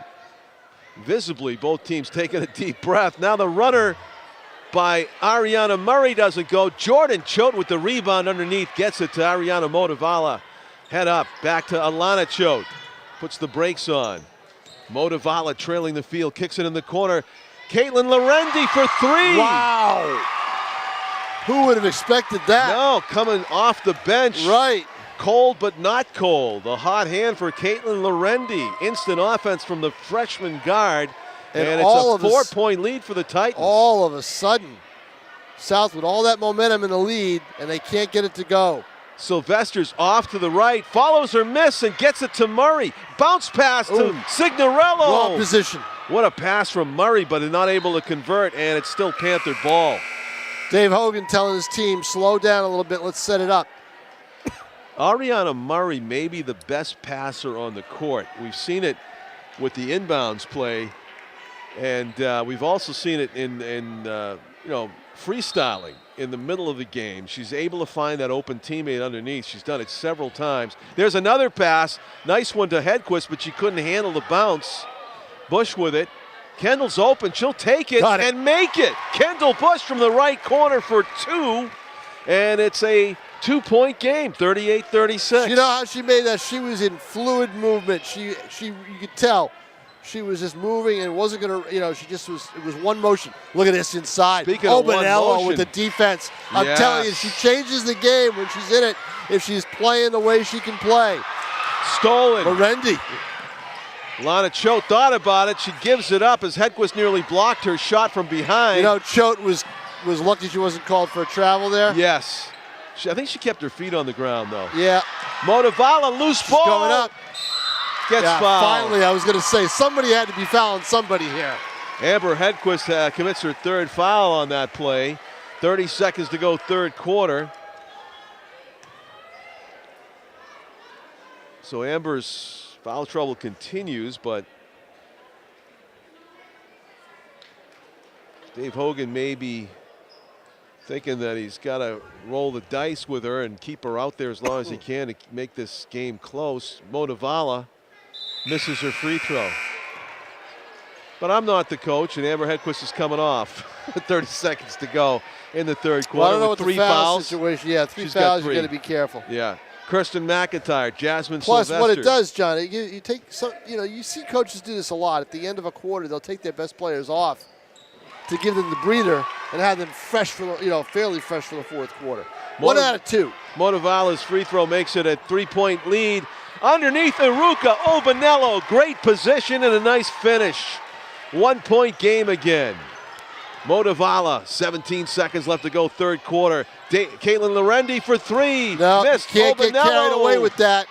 visibly both teams taking a deep breath. Now the runner by Ariana Murray doesn't go. Jordan Choate with the rebound underneath gets it to Ariana Motivala. Head up, back to Alana Choate. Puts the brakes on. Motivala trailing the field, kicks it in the corner. Caitlin Lorendi for 3. Wow. Who would have expected that? No, coming off the bench. Right. Cold but not cold. A hot hand for Caitlin Lorendi. Instant offense from the freshman guard. And it's a 4-point lead for the Titans. All of a sudden, South with all that momentum in the lead, and they can't get it to go. Sylvester's off to the right, follows her miss and gets it to Murray. Bounce pass to Signorello. Wrong position. What a pass from Murray, but not able to convert, and it's still Panther ball. Dave Hogan telling his team, slow down a little bit, let's set it up. Ariana Murray may be the best passer on the court. We've seen it with the inbounds play, and we've also seen it in freestyling in the middle of the game. She's able to find that open teammate underneath. She's done it several times. There's another pass. Nice one to Hedquist, but she couldn't handle the bounce. Bush with it. Kendall's open. She'll take it and make it. Kendall Bush from the right corner for 2. And it's a 2-point game, 38-36. You know how she made that? She was in fluid movement. You could tell. She was just moving and wasn't going to, she just was, it was one motion. Look at this inside. Speaking of one motion. With the defense. I'm telling you, she changes the game when she's in it if she's playing the way she can play. Stolen. Lorendi. Lana Choate thought about it. She gives it up as Hedquist nearly blocked her shot from behind. Choate was was lucky she wasn't called for a travel there. Yes. I think she kept her feet on the ground, though. Yeah. Motivala, loose ball. Going up. Gets fouled. Finally, I was going to say, somebody had to be fouling somebody here. Amber Hedquist commits her third foul on that play. 30 seconds to go, third quarter. So Amber's foul trouble continues, but Dave Hogan may be thinking that he's got to roll the dice with her and keep her out there as long as he can to make this game close. Motivala misses her free throw. But I'm not the coach, and Amber Hedquist is coming off. 30 seconds to go in the third quarter. Well, I don't know with what three the foul fouls. situation. Yeah, three She's fouls. got You got to be careful. Yeah. Kirsten McIntyre, Jasmine Plus, Sylvester. what it does, John, you take some. You know, you see coaches do this a lot. At the end of a quarter, they'll take their best players off to give them the breather and have them fresh for the, fairly fresh for the fourth quarter. 1 out of 2. Motivala's free throw makes it a 3-point lead. Underneath Iruka, Obanello, great position and a nice finish. 1-point game again. Motivala, 17 seconds left to go, third quarter. Caitlin Lorendi for 3. No, missed. you can't Obanello. get carried away with that.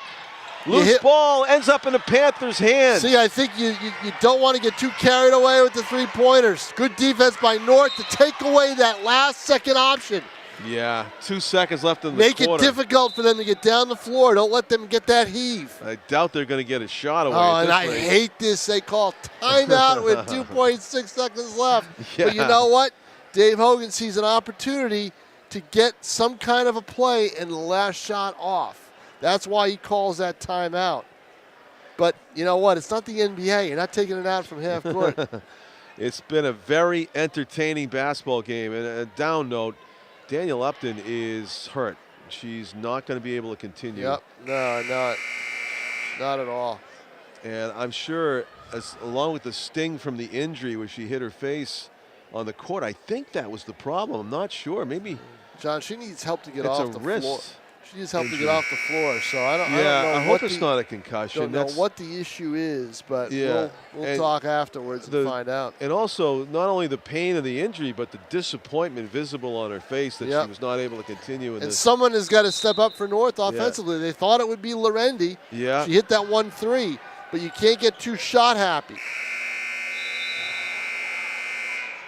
Loose ball ends up in the Panthers' hands. See, I think you don't want to get too carried away with the three-pointers. Good defense by North to take away that last second option. Yeah, 2 seconds left in the Make quarter. it difficult for them to get down the floor. Don't let them get that heave. I doubt they're going to get a shot away. Oh, at and this I rate. hate this. They call timeout with 2.6 seconds left. Yeah. But you know what? Dave Hogan sees an opportunity to get some kind of a play and the last shot off. That's why he calls that timeout. But you know what? It's not the NBA. You're not taking it out from half court. It's been a very entertaining basketball game. And a down note, Danielle Upton is hurt. She's not going to be able to continue. Yep. No, not at all. And I'm sure, along with the sting from the injury where she hit her face on the court, I think that was the problem. I'm not sure. Maybe. John, she needs help to get it's off a the wrist floor. She needs help injury. to get off the floor. So I don't know. I hope it's not a concussion. Don't know what the issue is, but Yeah. we'll talk afterwards and find out. And also, not only the pain of the injury, but the disappointment visible on her face that she was not able to continue in And this. someone has got to step up for North offensively. They thought it would be Lorendi. Yeah. She hit that 1-3, but you can't get too shot happy.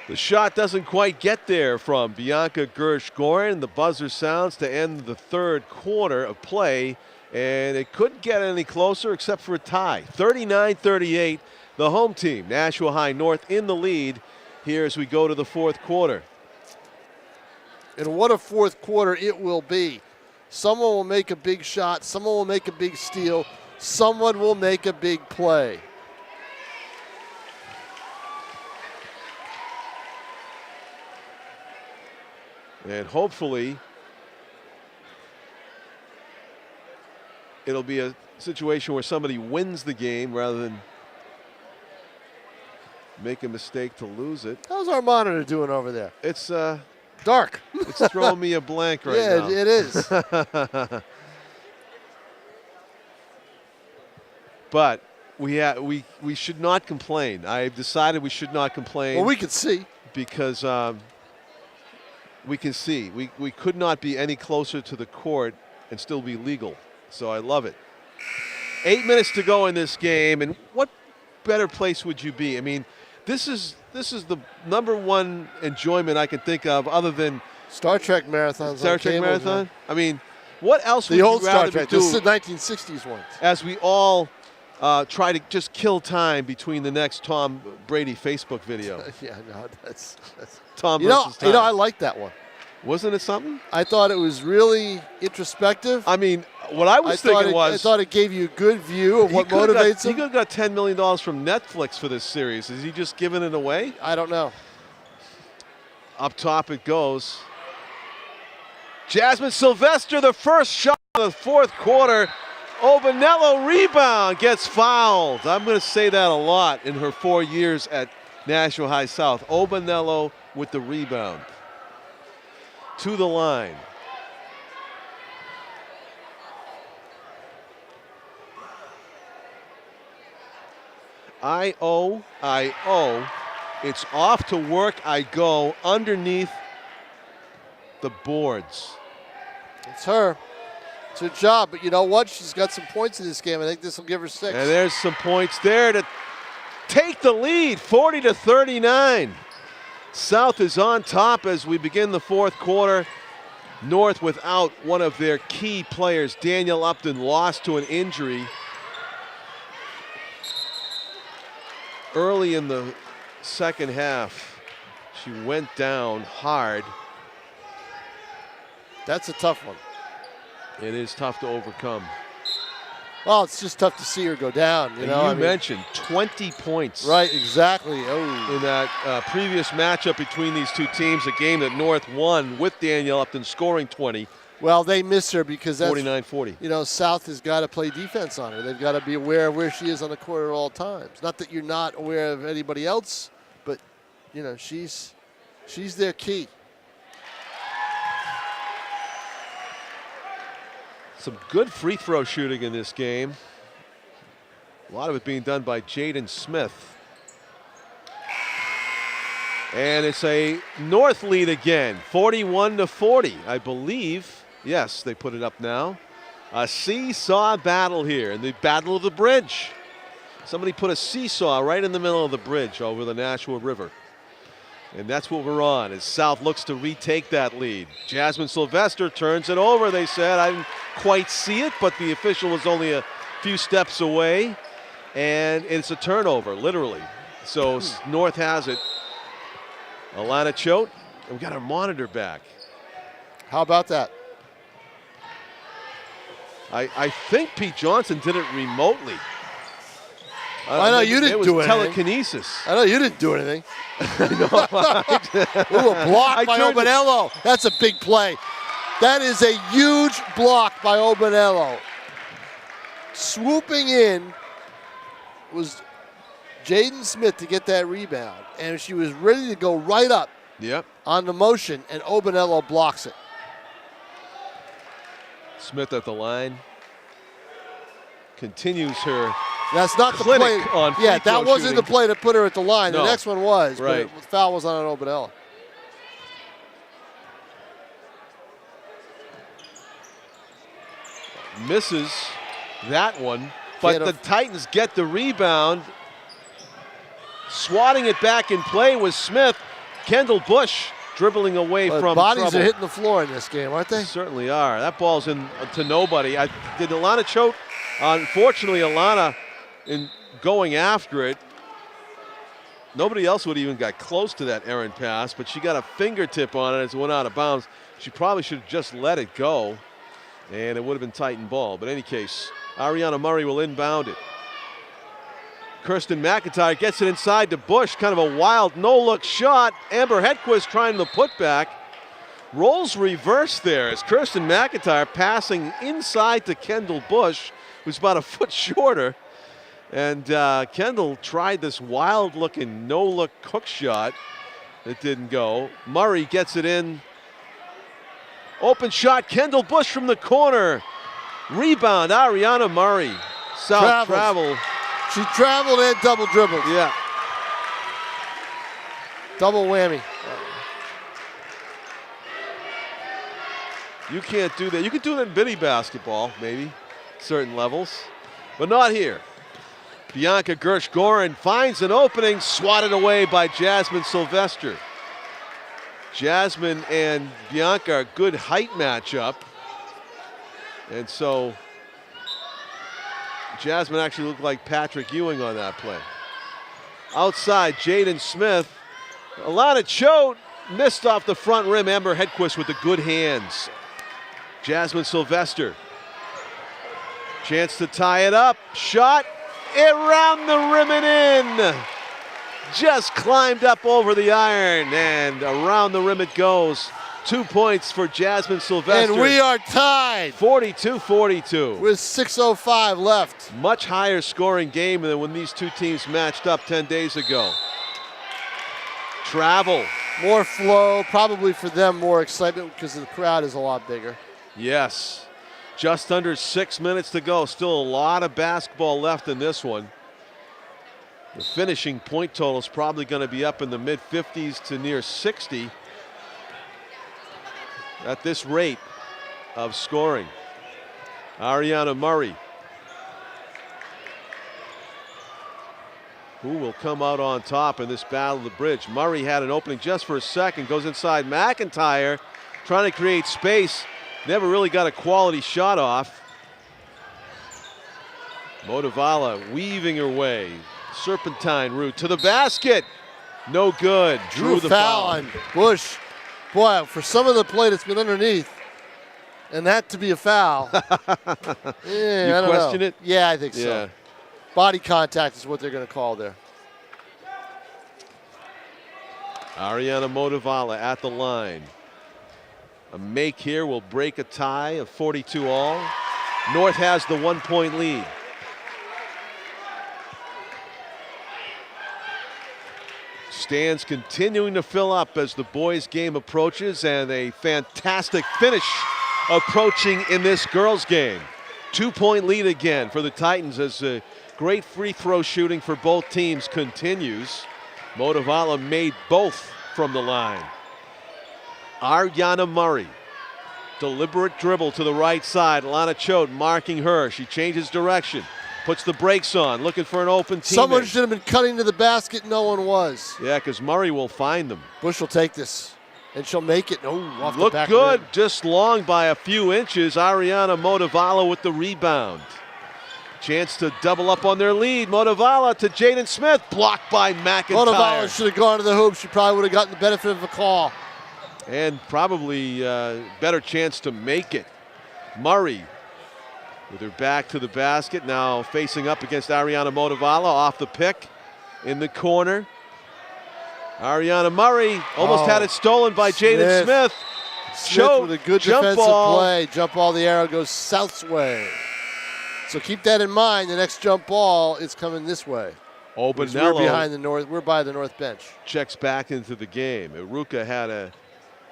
The shot doesn't quite get there from Bianca Gersh-Gorin. The buzzer sounds to end the third quarter of play, and it couldn't get any closer except for a tie. 39-38, the home team, Nashua High North, in the lead here as we go to the fourth quarter. And what a fourth quarter it will be. Someone will make a big shot. Someone will make a big steal. Someone will make a big play. And hopefully it'll be a situation where somebody wins the game rather than make a mistake to lose it. How's our monitor doing over there? It's dark. It's throwing me a blank right now. Yeah, it is. But we should not complain. I've decided we should not complain. Well, we can see. Because we can see. We could not be any closer to the court and still be legal. So I love it. 8 minutes to go in this game, and what better place would you be? I mean, this is the number one enjoyment I can think of other than Star Trek marathons. Star Trek marathon. I mean, what else would the old you rather Star Trek? be doing? This is the 1960s ones. As we all try to just kill time between the next Tom Brady Facebook video. Yeah, no, that's Tom you know, versus time. I like that one. Wasn't it something? I thought it was really introspective. I mean, what I was thinking I thought it gave you a good view of what motivates He him. could have got $10 million from Netflix for this series. Is he just giving it away? I don't know. Up top it goes. Jasmine Sylvester, the first shot of the fourth quarter. Obanello rebound, gets fouled. I'm going to say that a lot in her 4 years at Nashua High South. Obanello with the rebound. To the line. I-O. It's off to work I go underneath the boards. It's her. It's her job. But you know what? She's got some points in this game. I think this will give her 6. And there's some points there to take the lead, 40-39. South is on top as we begin the fourth quarter. North without one of their key players. Danielle Upton lost to an injury early in the second half. She went down hard. That's a tough one. It is tough to overcome. Well, it's just tough to see her go down. You know, mentioned 20 points. Right, exactly. Oh. In that previous matchup between these two teams, a game that North won with Danielle Upton scoring 20. Well, they miss her because that's 49-40. You know, South has got to play defense on her. They've got to be aware of where she is on the court at all times. Not that you're not aware of anybody else, but you know, she's their key. Some good free throw shooting in this game. A lot of it being done by Jaden Smith. And it's a North lead again, 41-40, I believe. Yes, they put it up now. A seesaw battle here in the Battle of the Bridge. Somebody put a seesaw right in the middle of the bridge over the Nashua River. And that's what we're on as South looks to retake that lead. Jasmine Sylvester turns it over, they said. I didn't quite see it, but the official was only a few steps away. And it's a turnover, literally. So North has it. Alana Choate, and we got our monitor back. How about that? I think Pete Johnson did it remotely. I know you didn't do anything. Telekinesis. I know you didn't do anything. Ooh, a block by Obanello. That's a big play. That is a huge block by Obanello. Swooping in was Jaden Smith to get that rebound, and she was ready to go right up on the motion, and Obanello blocks it. Smith at the line. Continues her That's not the play. On yeah, that wasn't shooting. the play to put her at the line. No. The next one was, right. But the foul was on Obanello. Misses that one, but the Titans get the rebound. Swatting it back in play was Smith. Kendall Bush dribbling away from bodies trouble. are hitting the floor in this game, aren't they? They certainly are. That ball's in to nobody. Did Alana Choate? Unfortunately, Alana, in going after it, nobody else would even got close to that errant pass, but she got a fingertip on it as it went out of bounds. She probably should have just let it go, and it would have been Titan ball. But in any case, Ariana Murray will inbound it. Kirsten McIntyre gets it inside to Bush, kind of a wild no-look shot. Amber Hedquist trying the putback. Roles reversed there as Kirsten McIntyre passing inside to Kendall Bush, who's about a foot shorter. And Kendall tried this wild-looking no-look hook shot. It didn't go. Murray gets it in. Open shot, Kendall Bush from the corner. Rebound, Ariana Murray. South travel. She traveled and double dribbled. Yeah. Double whammy. You can't do that. You can do that in bitty basketball, maybe, certain levels, but not here. Bianca Gersh-Gorin finds an opening, swatted away by Jasmine Sylvester. Jasmine and Bianca, a good height matchup. And so Jasmine actually looked like Patrick Ewing on that play. Outside, Jaden Smith. Alana Choate missed off the front rim. Amber Hedquist with the good hands. Jasmine Sylvester. Chance to tie it up. Shot. Around the rim and in. Just climbed up over the iron, and around the rim it goes. 2 points for Jasmine Sylvester. And we are tied. 42-42. With 6:05 left. Much higher scoring game than when these two teams matched up 10 days ago. Travel. More flow, probably for them more excitement because the crowd is a lot bigger. Yes. Just under 6 minutes to go. Still a lot of basketball left in this one. The finishing point total is probably going to be up in the mid-50s to near 60. at this rate of scoring. Ariana Murray, who will come out on top in this battle of the bridge. Murray had an opening just for a second, goes inside McIntyre, trying to create space. Never really got a quality shot off. Motivala weaving her way. Serpentine route to the basket. No good. Drew the foul on Bush. Boy, for some of the play that's been underneath, and that to be a foul. You I don't question know. it? Yeah, I think Yeah. so. Body contact is what they're going to call there. Ariana Motivala at the line. A make here will break a tie of 42 all. North has the 1-point lead. Stands continuing to fill up as the boys' game approaches, and a fantastic finish approaching in this girls' game. 2-point lead again for the Titans as the great free throw shooting for both teams continues. Motivala made both from the line. Ariana Murray, deliberate dribble to the right side. Lana Choate marking her. She changes direction, puts the brakes on, looking for an open teammate. Someone should have been cutting to the basket. No one was. Yeah, because Murray will find them. Bush will take this, and she'll make it. Oh, off Look the back good, rim. just long by a few inches. Ariana Motivala with the rebound. Chance to double up on their lead. Motivala to Jaden Smith, blocked by McIntyre. Motivala should have gone to the hoop. She probably would have gotten the benefit of a call. And probably better chance to make it. Murray with her back to the basket, now facing up against Ariana Motivala off the pick in the corner. Ariana Murray almost had it stolen by Jaden Smith. Smith with a good jump defensive ball. play. Jump ball, the arrow goes south's way. So keep that in mind. The next jump ball is coming this way. We're behind the north. We're by the north bench. Checks back into the game. Iruka had a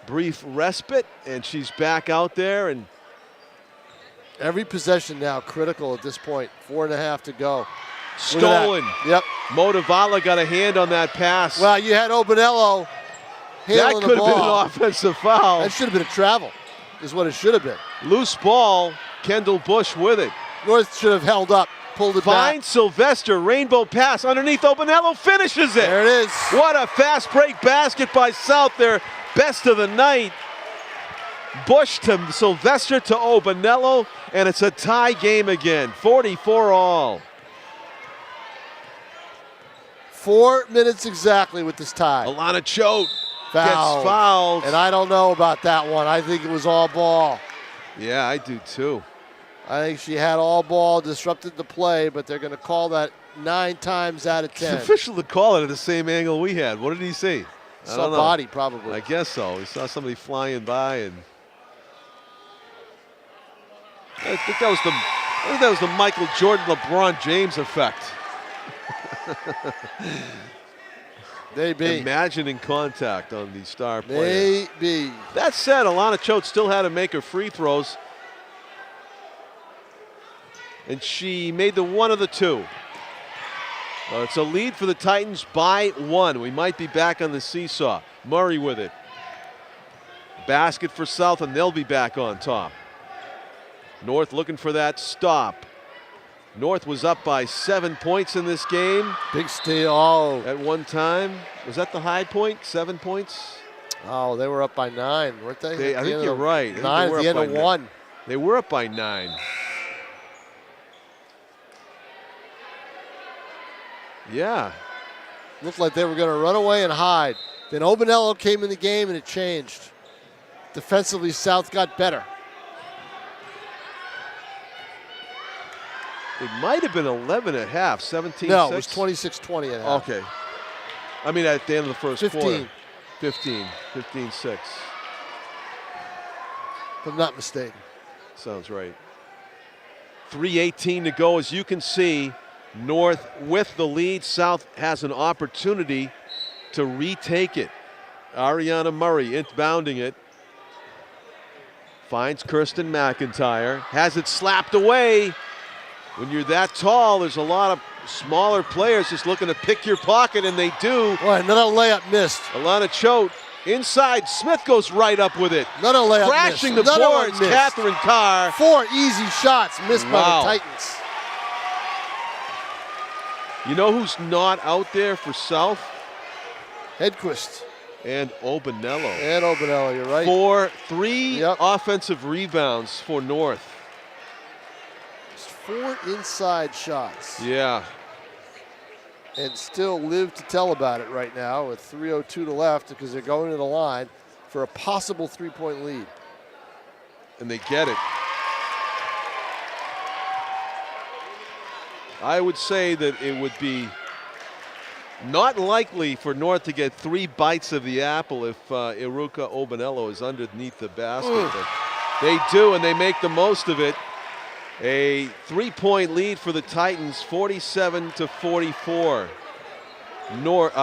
brief respite, and she's back out there. And every possession now critical at this point. 4.5 to go. Stolen. Yep. Motivala got a hand on that pass. Well, you had Obanello handling that could the have been ball. an offensive foul. That should have been a travel, is what it should have been. Loose ball. Kendall Bush with it. North should have held up, pulled it back. Finds Sylvester, rainbow pass underneath Obanello, finishes it. There it is. What a fast break basket by South, their best of the night. Bush to Sylvester to Obanello, and it's a tie game again, 44 all. 4 minutes exactly with this tie. Alana Choate Fouled. gets fouled. And I don't know about that one. I think it was all ball. Yeah, I do too. I think she had all ball, disrupted the play, but they're going to call that 9 times out of It's 10. official to call it at the same angle we had. What did he see? I Saw don't know. body, probably. I guess so. He saw somebody flying by, and I think that was the Michael Jordan, LeBron James effect. Maybe. Imagining contact on the star player. Maybe. That said, Alana Choate still had to make her free throws, and she made the one of the two. It's a lead for the Titans by 1. We might be back on the seesaw. Murray with it. Basket for South, and they'll be back on top. North looking for that stop. North was up by 7 points in this game. Big steal. Oh. At one time. Was that the high point? 7 points? Oh, they were up by 9, weren't they? I think you're right. I think 9 they were at the up end of by 1. They were up by 9. Yeah. Looked like they were going to run away and hide. Then Obanello came in the game and it changed. Defensively, South got better. It might have been 11 at half, 17-6. No, it was 26-20 at half. Okay. I mean, at the end of the first 15. quarter. 15-6. If I'm not mistaken. Sounds right. 3:18 to go. As you can see, North with the lead. South has an opportunity to retake it. Ariana Murray inbounding it. Finds Kirsten McIntyre. Has it slapped away. When you're that tall, there's a lot of smaller players just looking to pick your pocket, and they do. Boy, another layup missed. Alana Choate Inside, Smith goes right up with it. Another layup Crashing miss. the Another one boards, missed. Catherine Carr. 4 easy shots missed by Wow. the Titans. You know who's not out there for South? Hedquist And Obanello. and Obanello, you're right. 3 Yep. offensive rebounds for North. Just 4 inside shots. Yeah. And still live to tell about it right now with 3:02 to left because they're going to the line for a possible 3-point lead. And they get it. I would say that it would be not likely for North to get 3 bites of the apple if Iruka Obanello is underneath the basket. But they do, and they make the most of it. A 3-point lead for the Titans, 47-44.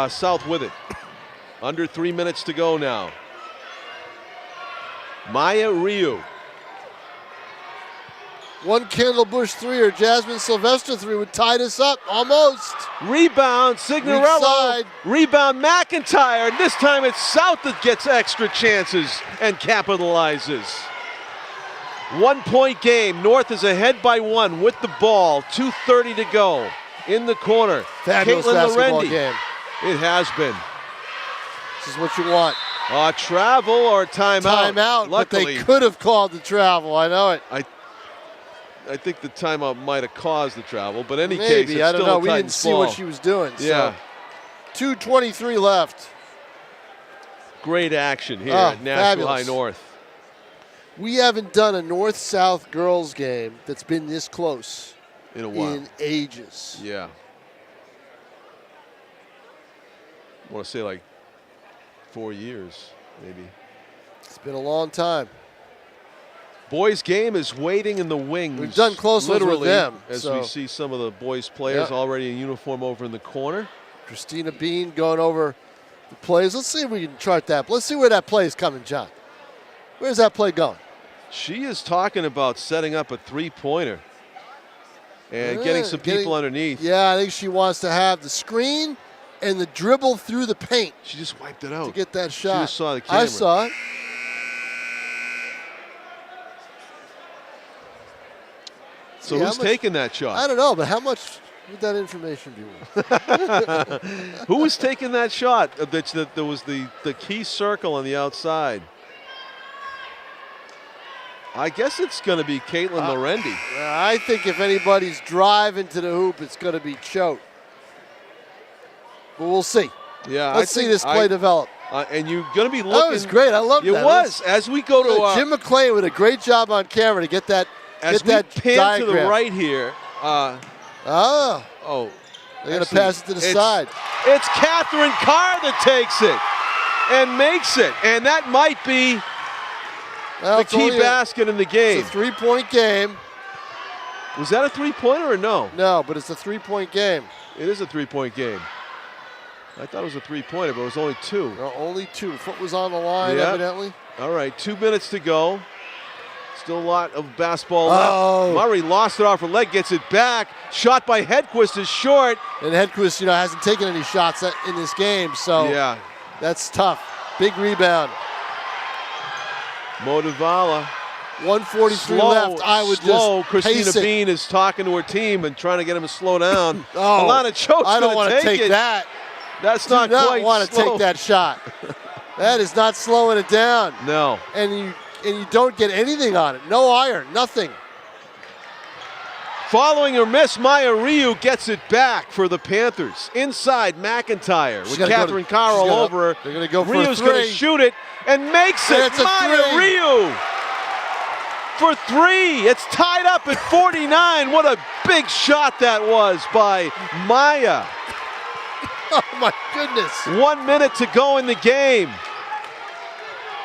South with it. Under 3 minutes to go now. Maya Ryu. One Kendall Bush 3 or Jasmine Sylvester 3 would tie this up almost. Rebound, Signorello. side. Rebound, McIntyre. And this time it's South that gets extra chances and capitalizes. 1-point game. North is ahead by 1 with the ball. 2:30 to go. In the corner. Fabulous Caitlin basketball Lorendi. game. It has been. This is what you want. Travel or timeout? Timeout, but Luckily, they could have called the travel. I know it. I think the timeout might have caused the travel, but in any case, Maybe, it's I don't still know. a We didn't Titans see ball. what she was doing. Yeah. So 2:23 left. Great action here Oh, at Nashua High fabulous. North. We haven't done a North-South girls game that's been this close In a while. in ages. Yeah. I want to say like 4 years, maybe. It's been a long time. Boys game is waiting in the wings. We've done close ones with literally, them, as so- we see some of the boys players Yeah. already in uniform over in the corner. Christina Bean going over the plays. Let's see if we can chart that. Let's see where that play is coming, John. Where's that play going? She is talking about setting up a 3-pointer and getting some people underneath. Yeah, I think she wants to have the screen and the dribble through the paint She just wiped it out. to get that shot. just saw the I camera. saw it. So See, how who's much- taking that shot? I don't know, but how much would that information be worth? Who was taking that shot? There was the key circle on the outside. I guess it's going to be Caitlin Lorendi. I think if anybody's driving to the hoop, it's going to be Choate. But we'll see. Yeah, Let's see this play develop. And you're going to be looking. That was great. I love It that. was. As we go to Jim McClain with a great job on camera to get that. as get we that pan diagram. to the right here. Oh, Oh, they're going to actually, pass it to the side. It's Catherine Carr that takes it and makes it, and that might be Well, the it's key only basket in the game. It's a 3-point game. Was that a 3-pointer or no? No, but it's a 3-point game. It is a 3-point game. I thought it was a 3-pointer, but it was only 2. No, only 2. Foot was on the line, Yeah. evidently. All right, 2 minutes to go. Still a lot of basketball Oh. left. Murray lost it off her leg, gets it back. Shot by Hedquist is short. And Hedquist, hasn't taken any shots in this game, so Yeah, that's tough. Big rebound. Motivala. 1:43 left. I would just Christina pace it. Bean is talking to her team and trying to get them to slow down. Oh, Alana Choate's I don't going want to to take take it. that. That's Do not not quite want to slow. take that shot. That is not slowing it down. No. And you don't get anything on it. No iron, nothing. Following her miss, Maya Ryu gets it back for the Panthers. Inside McIntyre with Catherine Carr all over her. They're going to go for Ryu's a going to three. shoot it and makes it. And it's a Maya three. Ryu for 3. It's tied up at 49. What a big shot that was by Maya. Oh, my goodness. 1 minute to go in the game.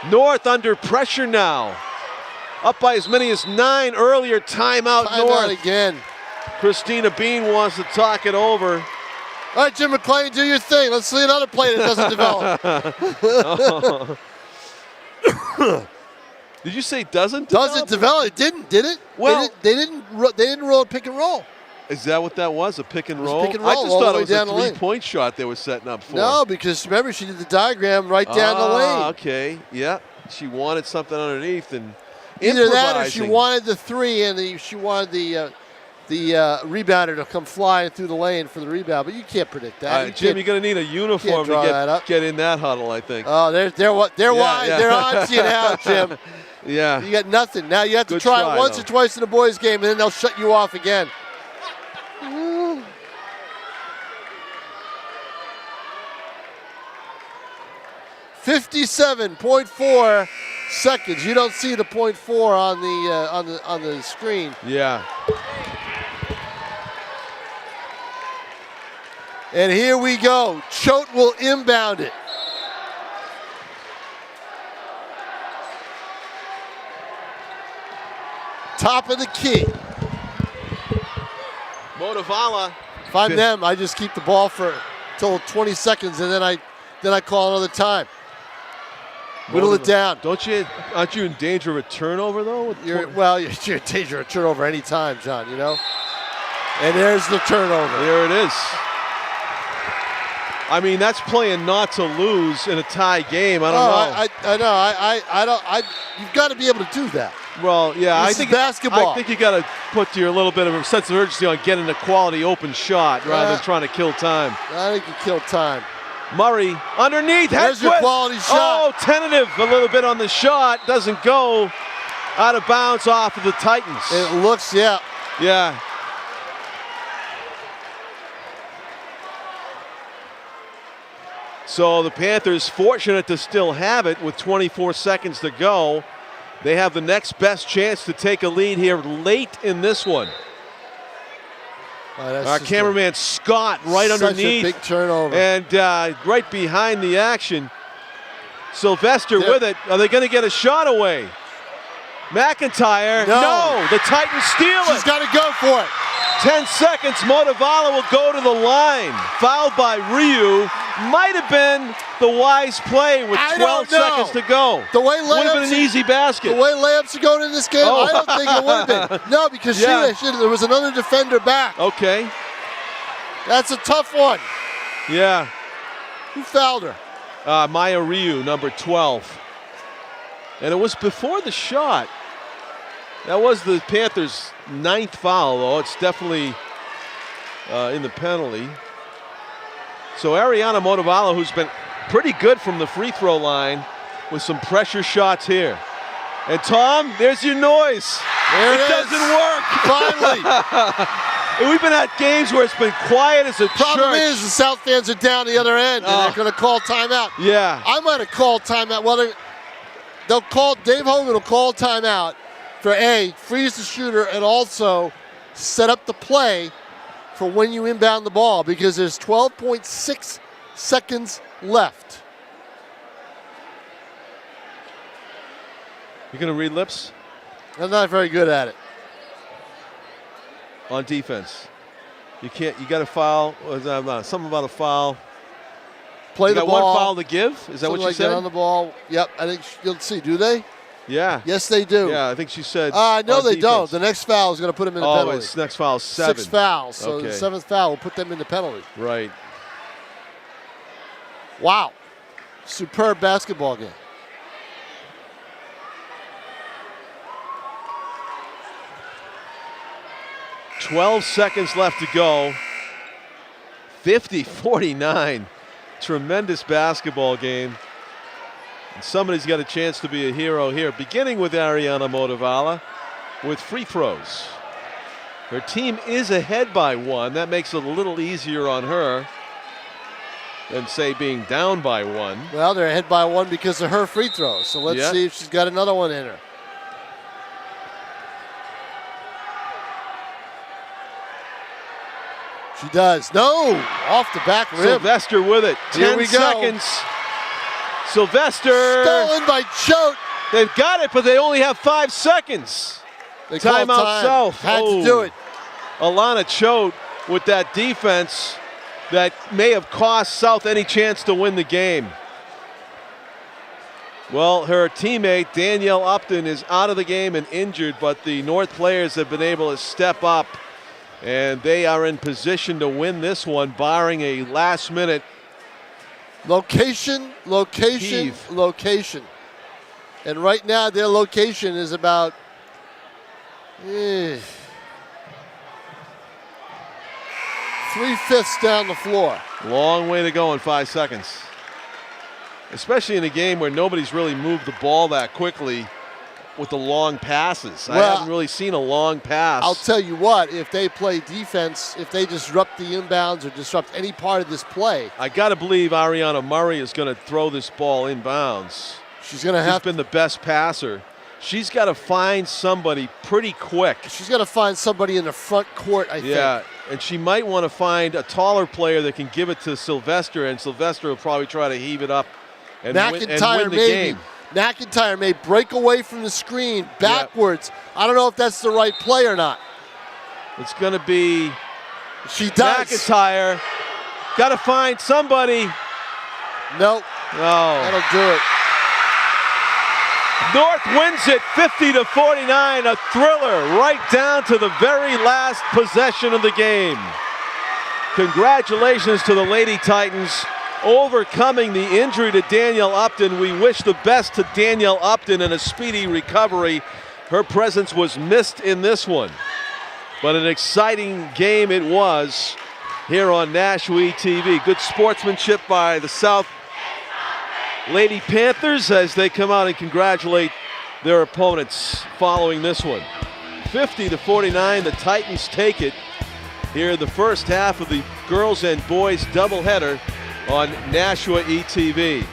North under pressure now. Up by as many as 9 earlier. Timeout Time North. out again. Christina Bean wants to talk it over. All right, Jim McClain, do your thing. Let's see another play that doesn't develop. Did you say doesn't Doesn't develop. It didn't, did it? Well- they didn't roll pick and roll. Is that what that was? A pick and It was a roll? pick and I roll just all the thought way it was a down the lane. three-point shot they were setting up for. No, because remember, she did the diagram right down the lane. Okay, yeah. She wanted something underneath and Either that or she improvising. wanted the three and she wanted the rebounder to come flying through the lane for the rebound. But you can't predict that. Jim, you're going to need a uniform draw that to up. get in that huddle, I think. Oh, they're wide. Yeah. They're on to you now, Jim. Yeah. You got nothing. Now you have to Good try try, it once though. or twice in the boys' game, and then they'll shut you off again. 57.4 seconds. You don't see the .4 on the screen. Yeah. And here we go. Choate will inbound it. Top of the key. Motivala. If I'm them, I just keep the ball for till 20 seconds, and then I call another time. Whittle it down. Aren't you in danger of a turnover though? You're in danger of a turnover any time, John. You know. And there's the turnover. There it is. I mean, that's playing not to lose in a tie game. I don't know. I don't. You've got to be able to do that. Well, yeah, This is basketball. I think you got to put your little bit of a sense of urgency on getting a quality open shot rather than trying to kill time. I think you kill time. Murray underneath. There's your quality shot. Oh, tentative a little bit on the shot. Doesn't go. Out of bounds off of the Titans. It looks, yeah. Yeah. So the Panthers fortunate to still have it with 24 seconds to go. They have the next best chance to take a lead here late in this one. Our cameraman Scott right underneath. Such a big turnover. And right behind the action. Sylvester with it. Are they going to get a shot away? McIntyre. No. The Titans steal it. She's got to go for it. 10 seconds. Motivala will go to the line. Fouled by Ryu. Might have been the wise play with 12 seconds to go. The way would have been an easy basket. The way layups are going in this game, I don't think it would have been. No, because there was another defender back. Okay. That's a tough one. Yeah. Who fouled her? Maya Ryu, number 12. And it was before the shot. That was the Panthers' 9th foul, though. It's definitely in the penalty. So Ariana Motivala, who's been pretty good from the free throw line, with some pressure shots here. And Tom, there's your noise. There it doesn't work. Finally. We've been at games where it's been quiet as a Problem church. is the South fans are down the other end, and they're going to call timeout. Yeah. I might have called timeout. Well, they'll call. Dave Hogan will call timeout for freeze the shooter, and also set up the play for when you inbound the ball, because there's 12.6 seconds left. You going to read lips? I'm not very good at it. On defense. You can't, you got to foul. Something about a foul. Play you the got ball. one foul to give? Is that what you like said? That on the ball. Yep, I think you'll see. Do they? Yeah. Yes, they do. Yeah, I think she said. No, they defense. don't. The next foul is going to put them in the penalty. It's next foul is 7. 6 fouls. So okay. the 7th foul will put them in the penalty. Right. Wow. Superb basketball game. $12 seconds left to go. 50-49. Tremendous basketball game. And somebody's got a chance to be a hero here, beginning with Ariana Motivala with free throws. Her team is ahead by 1. That makes it a little easier on her than, say, being down by 1. Well, they're ahead by 1 because of her free throws. So let's see if she's got another one in her. She does. No! Off the back rim. Sylvester with it. 10 seconds. Sylvester. Stolen by Choate. They've got it, but they only have 5 seconds. They Timeout South. Had to do it. Alana Choate with that defense that may have cost South any chance to win the game. Well, her teammate Danielle Upton is out of the game and injured, but the North players have been able to step up And they are in position to win this one, barring a last-minute location. heave. And right now their location is about 3/5 down the floor. Long way to go in 5 seconds. Especially in a game where nobody's really moved the ball that quickly with the long passes. I haven't really seen a long pass. I'll tell you what, if they play defense, if they disrupt the inbounds or disrupt any part of this play. I got to believe Ariana Murray is going to throw this ball inbounds. She's going to have been the best passer. She's got to find somebody pretty quick. She's got to find somebody in the front court, I think. Yeah, and she might want to find a taller player that can give it to Sylvester, and Sylvester will probably try to heave it up and win the game. McIntyre may break away from the screen backwards. Yep. I don't know if that's the right play or not. It's going to be she does. McIntyre. Got to find somebody. Nope. No. That'll do it. North wins it 50-49, a thriller right down to the very last possession of the game. Congratulations to the Lady Titans overcoming the injury to Danielle Upton. We wish the best to Danielle Upton and a speedy recovery. Her presence was missed in this one, but an exciting game it was here on NashuaETV. Good sportsmanship by the South Lady Panthers as they come out and congratulate their opponents following this one. 50-49, the Titans take it here in the first half of the girls and boys doubleheader on NashuaETV.